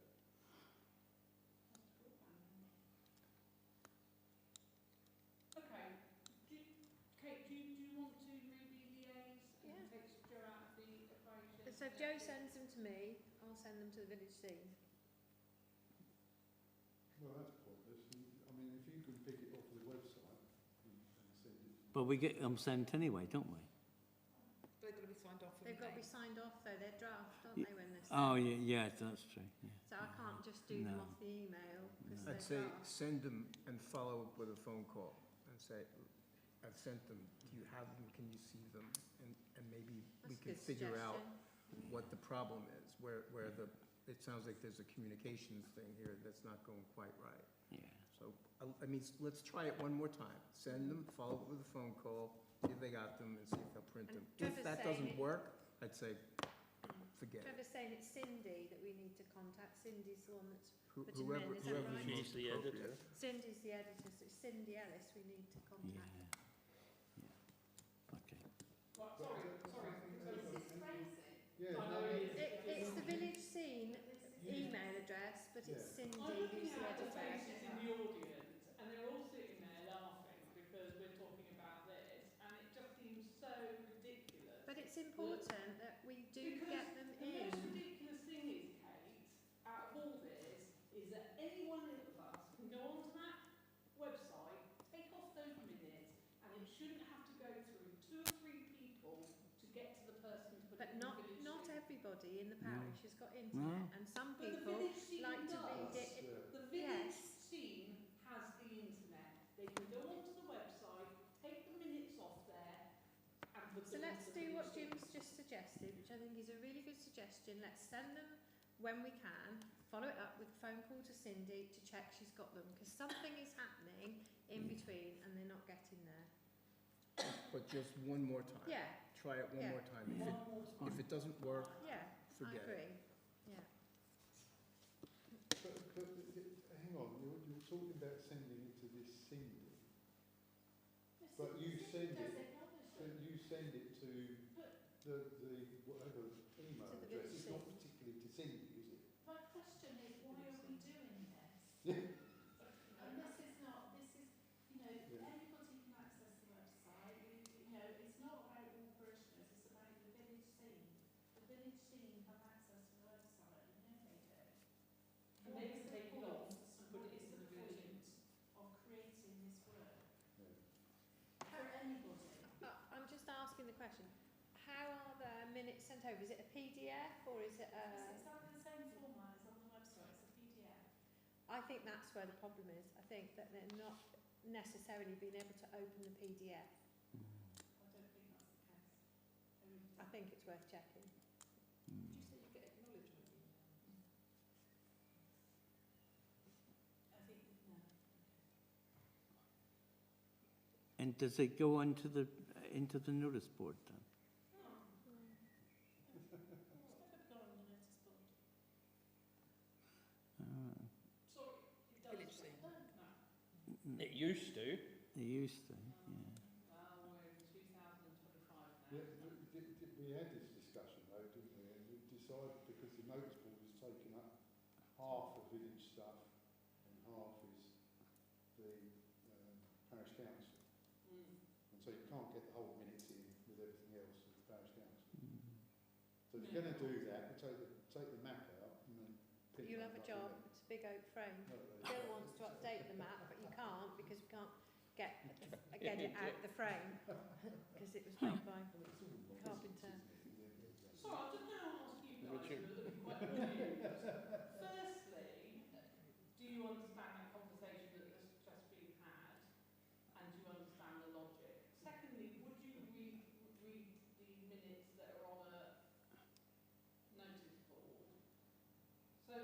Okay. Kate, do you want to maybe liaise and Yeah. take Joe out of the equation? So if Joe sends them to me, I'll send them to the village scene. Well, that's pointless. I mean, if you can pick it off the website and send it. But we get them sent anyway, don't we? They've got to be signed off. They've got to be signed off though, they're draft, aren't Ye- they, when they're Oh, sent? yeah, that's true. Yeah. So I can't just do them No. off the email, because No. I'd they're say draft. send them and follow up with a phone call and say, I've sent them, do you have them, can you see them? And maybe we That's a can good figure out suggestion. what the problem is, where the, it sounds like there's a communications thing here that's not going quite right. Yeah. So, I mean, let's try it one more time. Send them, follow up with a phone call, see if they got them, and see if they'll print And them. If Trevor's that saying doesn't it- work, I'd say, forget it. Trevor's saying it's Cindy that we need to contact. Cindy's the one that's, put it in, Whoever, is that whoever's right? most She's the editor. appropriate. Cindy's the editor, so it's Cindy Ellis we need to Yeah. contact. Yeah. Okay. Right, sorry. Yeah, I no, know it is. It's the village scene email address, but it's Yeah. Cindy I'm looking who's the at the editor. faces in the audience, and they're all sitting there laughing because we're talking about this, and it just seems so ridiculous. But it's important that we do Because get them the in. most ridiculous thing is, Kate, out of all this, is that any one of us can go onto that website, take off those minutes, and it shouldn't have to go through 2 or 3 people to get to the person to put But it in not the village not scene. everybody in the No. parish has got internet, and some But the people village scene like to does. read it. The village Yes. scene has the internet. They can go onto the website, take the minutes off there, and put So them let's into the do what village scene. Jim's just suggested, which I think is a really good suggestion. Let's send them when we can, follow it up with a phone call to Cindy to check she's got them, because something is happening in between and they're not getting there. But just one more time. Yeah, Try it one Yeah. more time. If it doesn't work, yeah, I forget it. agree. Yeah. but hang on, you're talking about sending it to this Cindy, but you send it to the whatever email To the address. village It's not scene. particularly to Cindy, is it? My question is, why are we doing this? Yeah. And this is not, this is, you know, Yeah. anybody can access the website. You know, it's not about all parishioners, it's about the village scene. The village scene have access to the website, you know they do. And they can take it off and put What it is into the the village scene. point of creating this work Yeah. for anybody? I'm just asking the question, how are the minutes sent over? Is it a PDF or is it It's a... exactly the same format as on the website, it's a PDF. I think that's where the problem is. I think that they're not necessarily being able to open the PDF. I don't think that's the case. I think it's worth checking. Do you say you get acknowledgement I think, no. And does it go into the notice board then? It's never gone on the notice board. Sorry, it does. Village scene. No. It used to. They used to, yeah. Well, we're in 2025 now. We had this discussion though, didn't we? And we decided, because the notice board has taken up half of village stuff and half is the parish council. Mm. And so you can't get the whole minutes in with everything else of the parish council. So if you're going to do that, we take the map out and then pick You'll one have a up job. with It's a big oak frame. it. No, Bill wants to update the map, but you can't because we can't get get it out of the frame because it was made by carpenter. Sorry, I'm just going to ask you guys Richard. a little quite confused. Firstly, do you understand that conversation that has just been had, and do you understand the logic? Secondly, would you read the minutes that are on a notice board? So,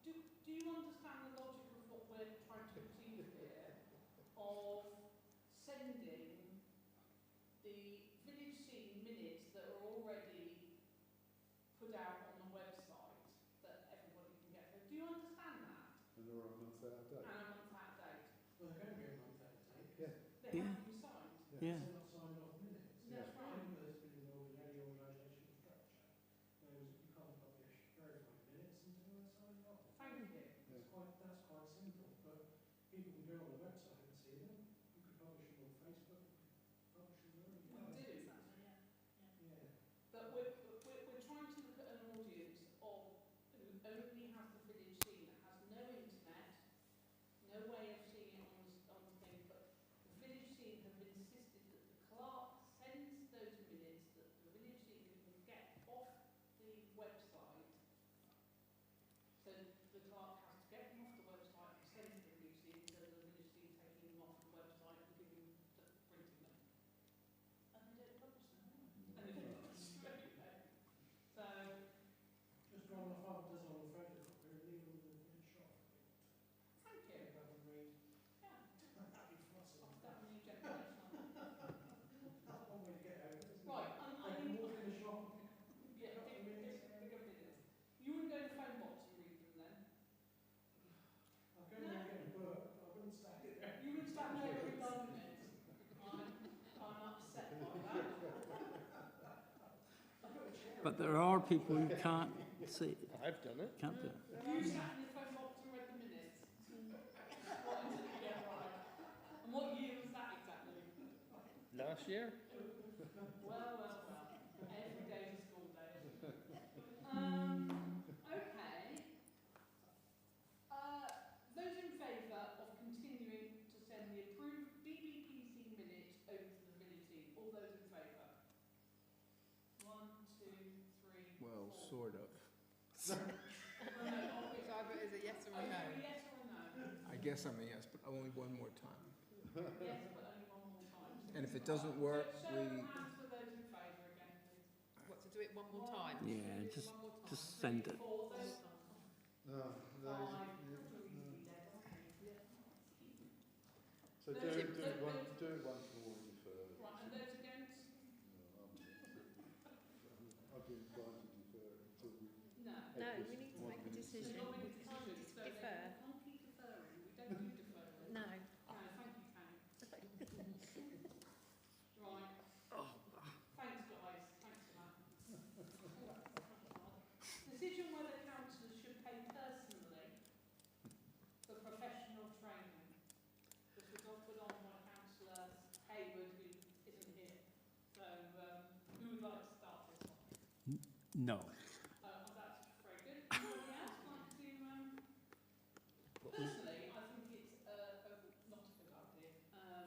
do you understand the logic of what we're trying to achieve here, of sending the village scene minutes that are already put out on the website that everybody can get? Do you understand that? And they're a month out of date. And a month out of date. Well, they're going to be a month out of date. Yeah. They Yeah. have to be signed. Yeah. They're not signed off minutes. That's right. Anyone that's been involved in any organisational structure knows that you can't publish verified minutes until they're signed off. Thank you. That's quite simple, but people can go on the website and see them. You could publish them on Facebook, you could publish them wherever you We want. do. Yeah. But we're trying to look at an audience of who only has the village scene, that has no internet, no way of seeing it on the thing, but the village scene have insisted that the clerk sends those minutes that the village scene can get off the website. So the clerk has to get them off the website and send to the village scene, so the village scene taking them off the website and printing them. And they don't publish them, do they? And then straight away. So, Just go on the phone, does it on the photocopy, and leave them in the village shop. thank you. Pick up and read. Yeah. That'd be fussy. Off that new generation. That's one way to get over it, isn't it? Right, They can walk in the shop and yeah, pick up the minutes. pick up minutes. You wouldn't go to phone box and read them then? I'll go and get a book, but I wouldn't stand it there. You would stand there every 5 minutes. I'm upset by that. But there are people who can't see, I've done it. can't do it. You sat in the phone box and read the minutes. What until you get right? And what year was that exactly? Last year? Well. Every day is a school day. Okay. Those in favour of continuing to send the approved BBPC minutes over to the village scene? All those in favour? 1, 2, 3, Well, 4. sort of. Well, no, Which either is a yes or a no. yes or a no? I guess I'm a yes, but only one more time. Yes, but only one more time. And if it doesn't work, Show we... of hands for those in favour again, please. What, to do it one more time? Yeah, One just more time. just send it. 4, those No, no. 5. So do it once more and defer. Right, and those against? No, I'd be inclined to defer it until we... No, No. we need to make a decision. We're not We making can't decisions, so defer. we can't keep deferring. We don't do deferring. No. No, thank you, Karen. Right. Thanks, guys. Thanks for that. Decision whether councillors should pay personally for professional training. This was all put on by Councillor Hayward, who isn't here. So, who would like to start this one? No. That's very good. Anybody else like to? Personally, I think it's not a good idea.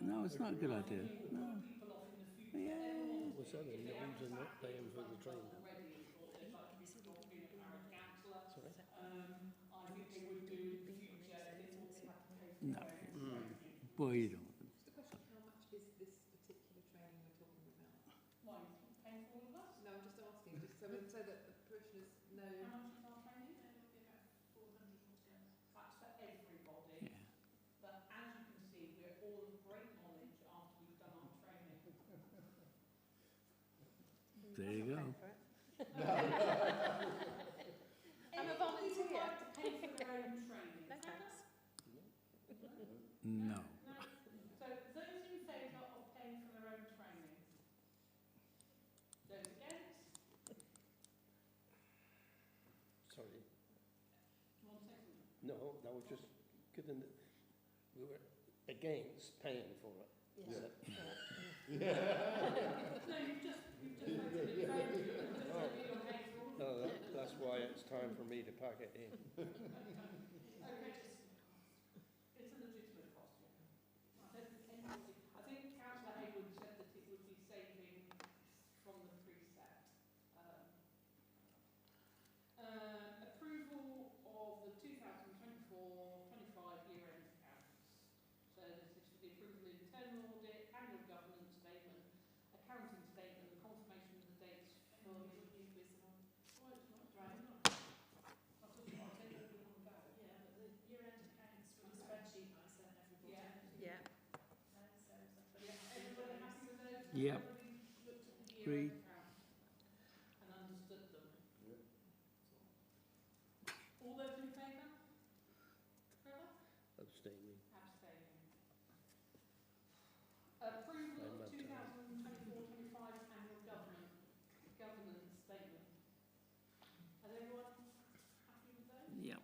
No, it's not a good idea. People No. put people off in the future. Yeah. Everyone Was that if in they names and not understand paying for the it training? already, or they'd like to be involved in a parish councillor, Sorry? I think they would do in the future if they thought they had to pay for No. their own training. Well, you don't. Just a question, how much is this particular training we're talking about? Why, you paying for all of us? No, I'm just asking, just so that the parishioners know. How much is our training? It would be about 400 altogether. That's for everybody. Yeah. But as you can see, we're all of great knowledge after we've done our training. There you go. I'm a Anybody would volunteer. like to pay for their own training? No thanks. No. No. So those in favour of paying for their own training? Those against? Sorry. Do you want to say something? No, that was just couldn't. We were against paying for it. Yes. No, you've just voted in favour. You've just said that you're paying for all of No, it. that's why it's time for me to pack it in. Okay. It's a legitimate cost, yeah. I don't think anybody, I think Yep. Everybody looked at the Agreed. year-end accounts and understood them. All those in favour? Trevor? Abstaining. Abstaining. Approval I'm of abstaining. 2024-25 annual governance statement. Is everyone happy with those? Yep.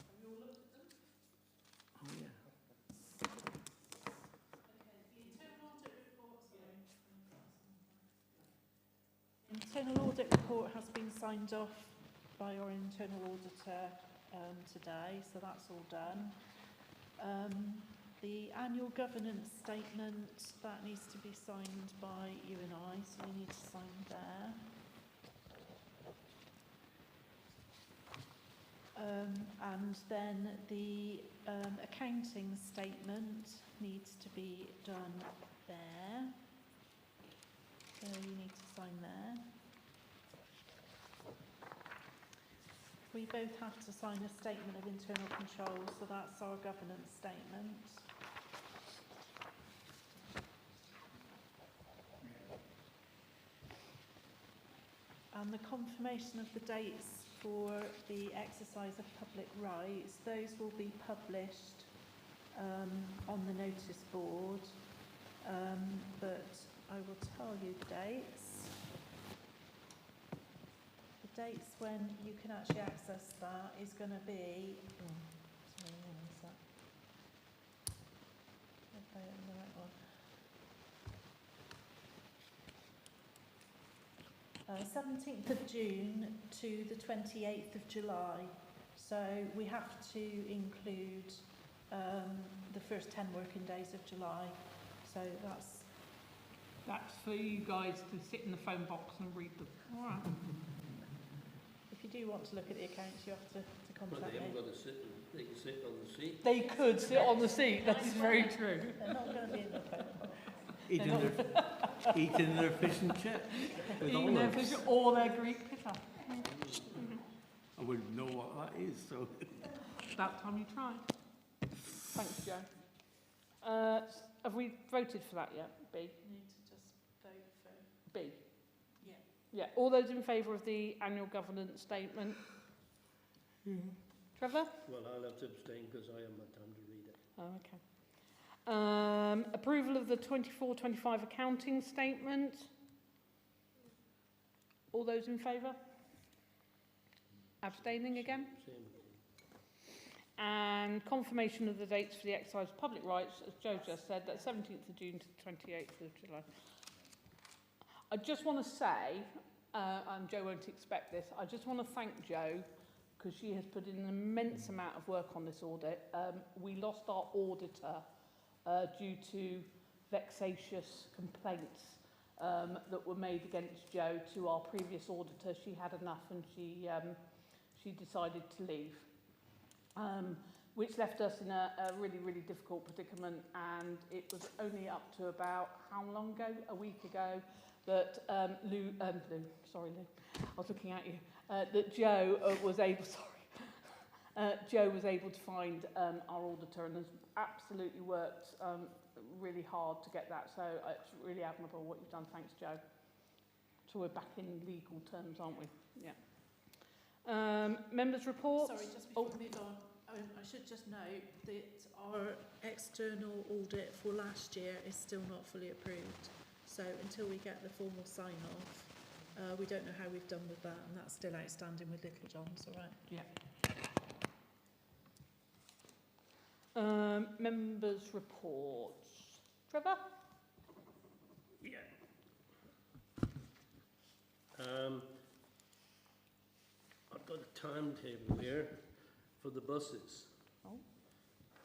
Have you all looked at them? Oh, yeah. Okay, the internal audit report, sorry. Internal audit report has been signed off by our internal auditor today, so that's all done. The annual governance statement, that needs to be signed by you and I, so we need to sign there. And then the accounting statement needs to be done there. So you need to sign there. We both have to sign a statement of internal control, so that's our governance statement. And the confirmation of the dates for the exercise of public rights, those will be published on the notice board, but I will tell you the dates. The dates when you can actually access that is going to be... sorry, hang on a sec. If I open the right one. 17th of June to the 28th of July. So we have to include the first 10 working days of July. So That's for you guys to sit in the phone box and read them. All right. if you do want to look at the accounts, you have to But contact they me. haven't got to sit, they can sit on the seat. They could sit on the seat, that is very true. They're not going to be in the phone box. Eating their fish and chips with Eating their olives. fish or their Greek pita. I wouldn't know what that is, so. That time you try. Thanks, Joe. Have we voted for that yet, B? Need to just vote for... B? Yeah. Yeah, all those in favour of the annual governance statement? Trevor? Well, I'll have to abstain because I haven't had time to read it. Oh, okay. Approval of the 24-25 accounting statement. All those in favour? Abstaining again? Same. And confirmation of the dates for the exercise of public rights, as Joe just said, that's 17th of June to the 28th of July. I just want to say, and Joe won't expect this, I just want to thank Joe because she has put in an immense amount of work on this audit. We lost our auditor due to vexatious complaints that were made against Joe to our previous auditor. She had enough and she decided to leave, which left us in a really, really difficult predicament. And it was only up to about, how long ago? A week ago, that Lou, sorry Lou, I was looking at you, that Joe was able, Joe was able to find our auditor and has absolutely worked really hard to get that. So it's really admirable what you've done. Thanks, Joe. So we're back in legal terms, aren't we? Yeah. Members' reports. Sorry, just before we move on, I should just note that our external audit for last year is still not fully approved. So until we get the formal sign-off, we don't know how we've done with that, and that's still outstanding with Little John's, all right? Yeah. Members' reports. Trevor? Yeah. I've got a timetable here for the buses. Oh.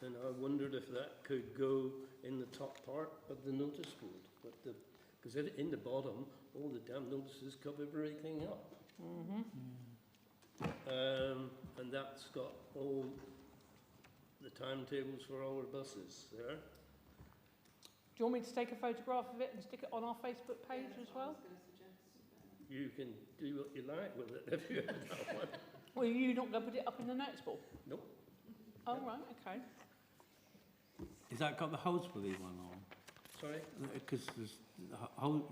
And I wondered if that could go in the top part of the notice board. But because in the bottom, all the damn notices cover everything up. Mm-hmm. And that's got all the timetables for all our buses there. Do you want me to take a photograph of it and stick it on our Facebook page as well? You can do what you like with it if you have that one. Well, you're not going to put it up in the notice board? Nope. Oh, right, okay. Is that got the Holsworthy one on? Sorry? Because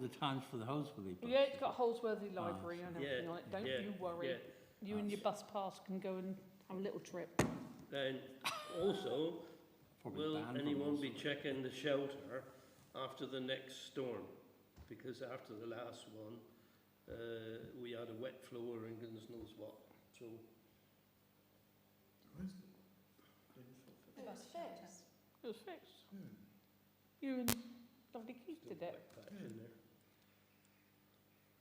the times for the Holsworthy bus. Yeah, it's got Holsworthy Library and everything Yeah, on it. Don't yeah, you worry. yeah. You and your bus pass can go and have a little trip. Then also, Probably will banned from anyone be Holsworthy. checking the shelter after the next storm? Because after the last one, we had a wet floor and goodness knows what. So The bus fixed. It was fixed. Hmm. You and lovely Keith still did it. wet patch in there.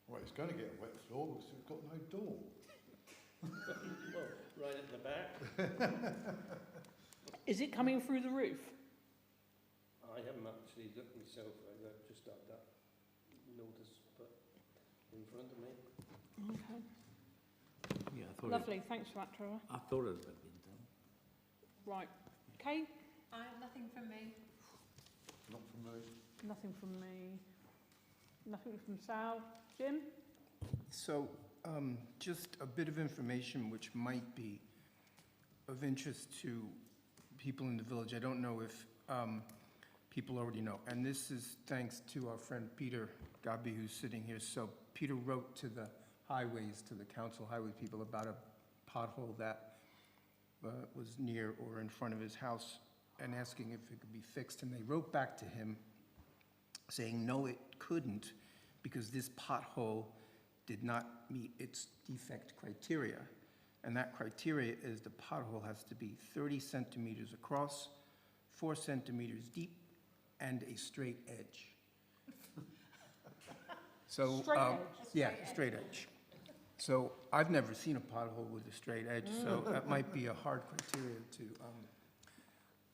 Well, it's going to get a wet floor because it's got no door. Well, right at the back. Is it coming through the roof? I haven't actually looked myself. I've just had that notice put in front of me. Okay. Yeah, I thought Lovely. Thanks for that, Trevor. I thought it had been done. Right. Kay? Nothing from me. Not from me. Nothing from me. Nothing from Sal. Jim? So, just a bit of information which might be of interest to people in the village. I don't know if people already know. And this is thanks to our friend Peter Gabi, who's sitting here. So Peter wrote to the highways, to the council highway people about a pothole that was near or in front of his house and asking if it could be fixed. And they wrote back to him saying, no, it couldn't, because this pothole did not meet its defect criteria. And that criteria is the pothole has to be 30 centimeters across, 4 centimeters deep, and a straight edge. So, Straight edge? yeah, straight edge. So I've never seen a pothole with a straight edge, so that might be a hard criteria to,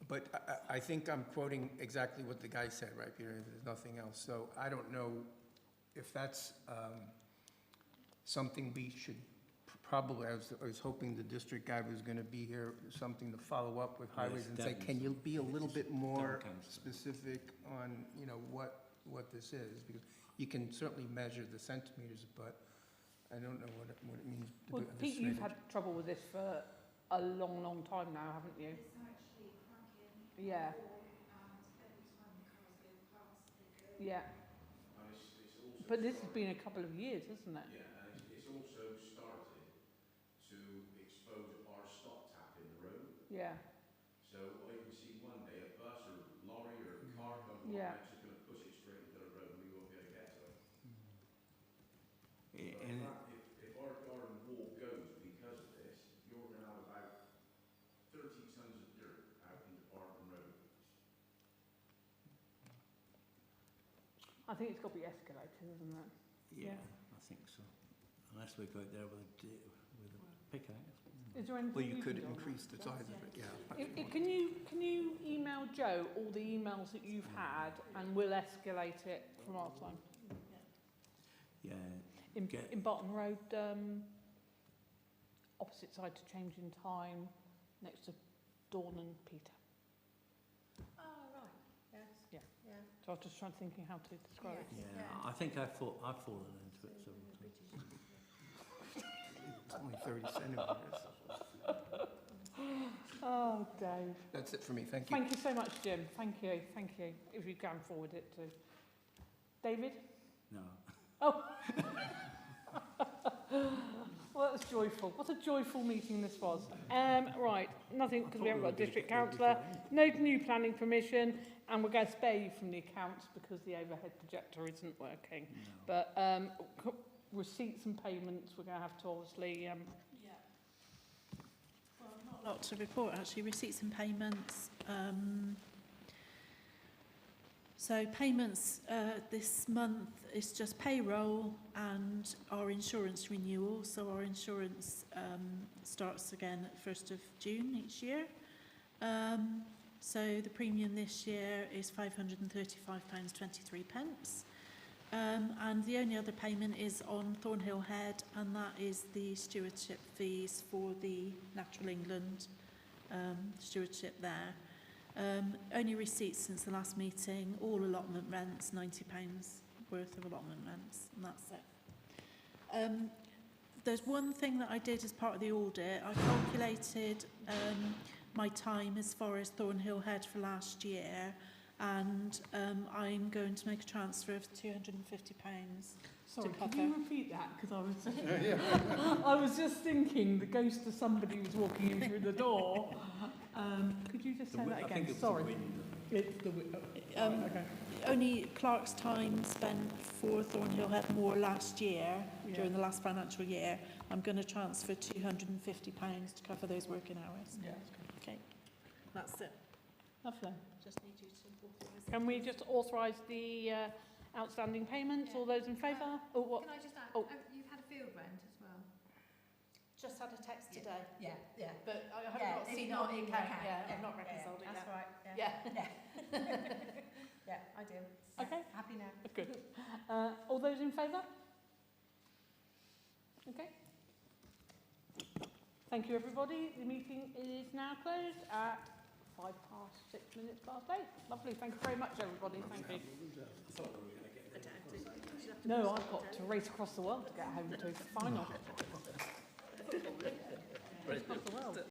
but I think I'm quoting exactly what the guy said, right, Peter? There's nothing else. So I don't know if that's something we should probably, I was hoping the district guy was going to be here, something to follow up with highways and say, can you be a little bit more specific on, you know, what this is? Because you can certainly measure the centimeters, but I don't know what it means. To Well, do a Pete, straight you've edge. had trouble with this for a long, long time now, haven't you? It's actually cracking. Yeah. And every time the cars go past, they go. Yeah. And it's also But this has been a couple of years, hasn't it? yeah, and it's also started to expose our stop tap in the road. Yeah. So I can see one day a bus or lorry or a car comes along, Yeah. it's just going to push it straight into the road and we won't be able to get to it. But And in fact, if our garden wall goes because of this, you're going to have about 30 tons of dirt out in the Barton Road. I think it's got to be escalated, isn't it? yeah, Yeah. I think so. Unless we go out there with a pickaxe. Is there anything Well, you we could can do on increase that? the size of it, yeah. Can you email Joe all the emails that you've had and we'll escalate it from our time? Yeah. In Barton Road, opposite side to Change in Time, next to Dawn and Peter. Oh, right. Yes. Yeah. Yeah. So I was just trying to thinking how to describe it. Yeah, I think I've fallen into it several times. It's only 30 centimeters. Oh, Dave. That's it for me, thank you. Thank you so much, Jim. Thank you. Thank you. If you can forward it to David. No. Oh. Well, that's joyful. What a joyful meeting this was. Right, nothing because we haven't got a district councillor. No new planning permission, and we're going to spare you from the accounts because the overhead projector isn't working. No. But receipts and payments, we're going to have to obviously. Yeah. Well, not a lot to report actually. Receipts and payments. So payments this month is just payroll and our insurance renewal. So our insurance starts again at 1st of June each year. So the premium this year is £535.23. And the only other payment is on Thornhill Head, and that is the stewardship fees for the Natural England stewardship there. Only receipts since the last meeting, all allotment rents, £90 worth of allotment rents, and that's it. There's one thing that I did as part of the audit. I calculated my time as far as Thornhill Head for last year, and I'm going to make a transfer of £250 Sorry, to could cover. you repeat that? Because I was just thinking the ghost of somebody was walking in through the door. Could you just say that again? Sorry. It's the wind. Okay. Only Clark's time spent for Thornhill Headmore last year, during the last financial year. I'm going to transfer £250 to cover those working hours. Yeah. Okay, that's it. Lovely. Just need you to authorise it. Can we just authorise the outstanding payments? All those in favour? Or what? Can I just add, Oh. you've had a field rent as well? Just had a text today, Yeah, yeah. but I haven't Yeah, got it's seen not on the in the account. account. Yeah, Yeah, I've not yeah, reconciled it That's yet. right, Yeah. Yeah, I do. Okay. Happy now. Good. All those in favour? Okay. Thank you, everybody. The meeting is now closed at 8:05. Lovely. Thank you very much, everybody. Thank you. No, I've got to race across the world to get home to final. Race across the world.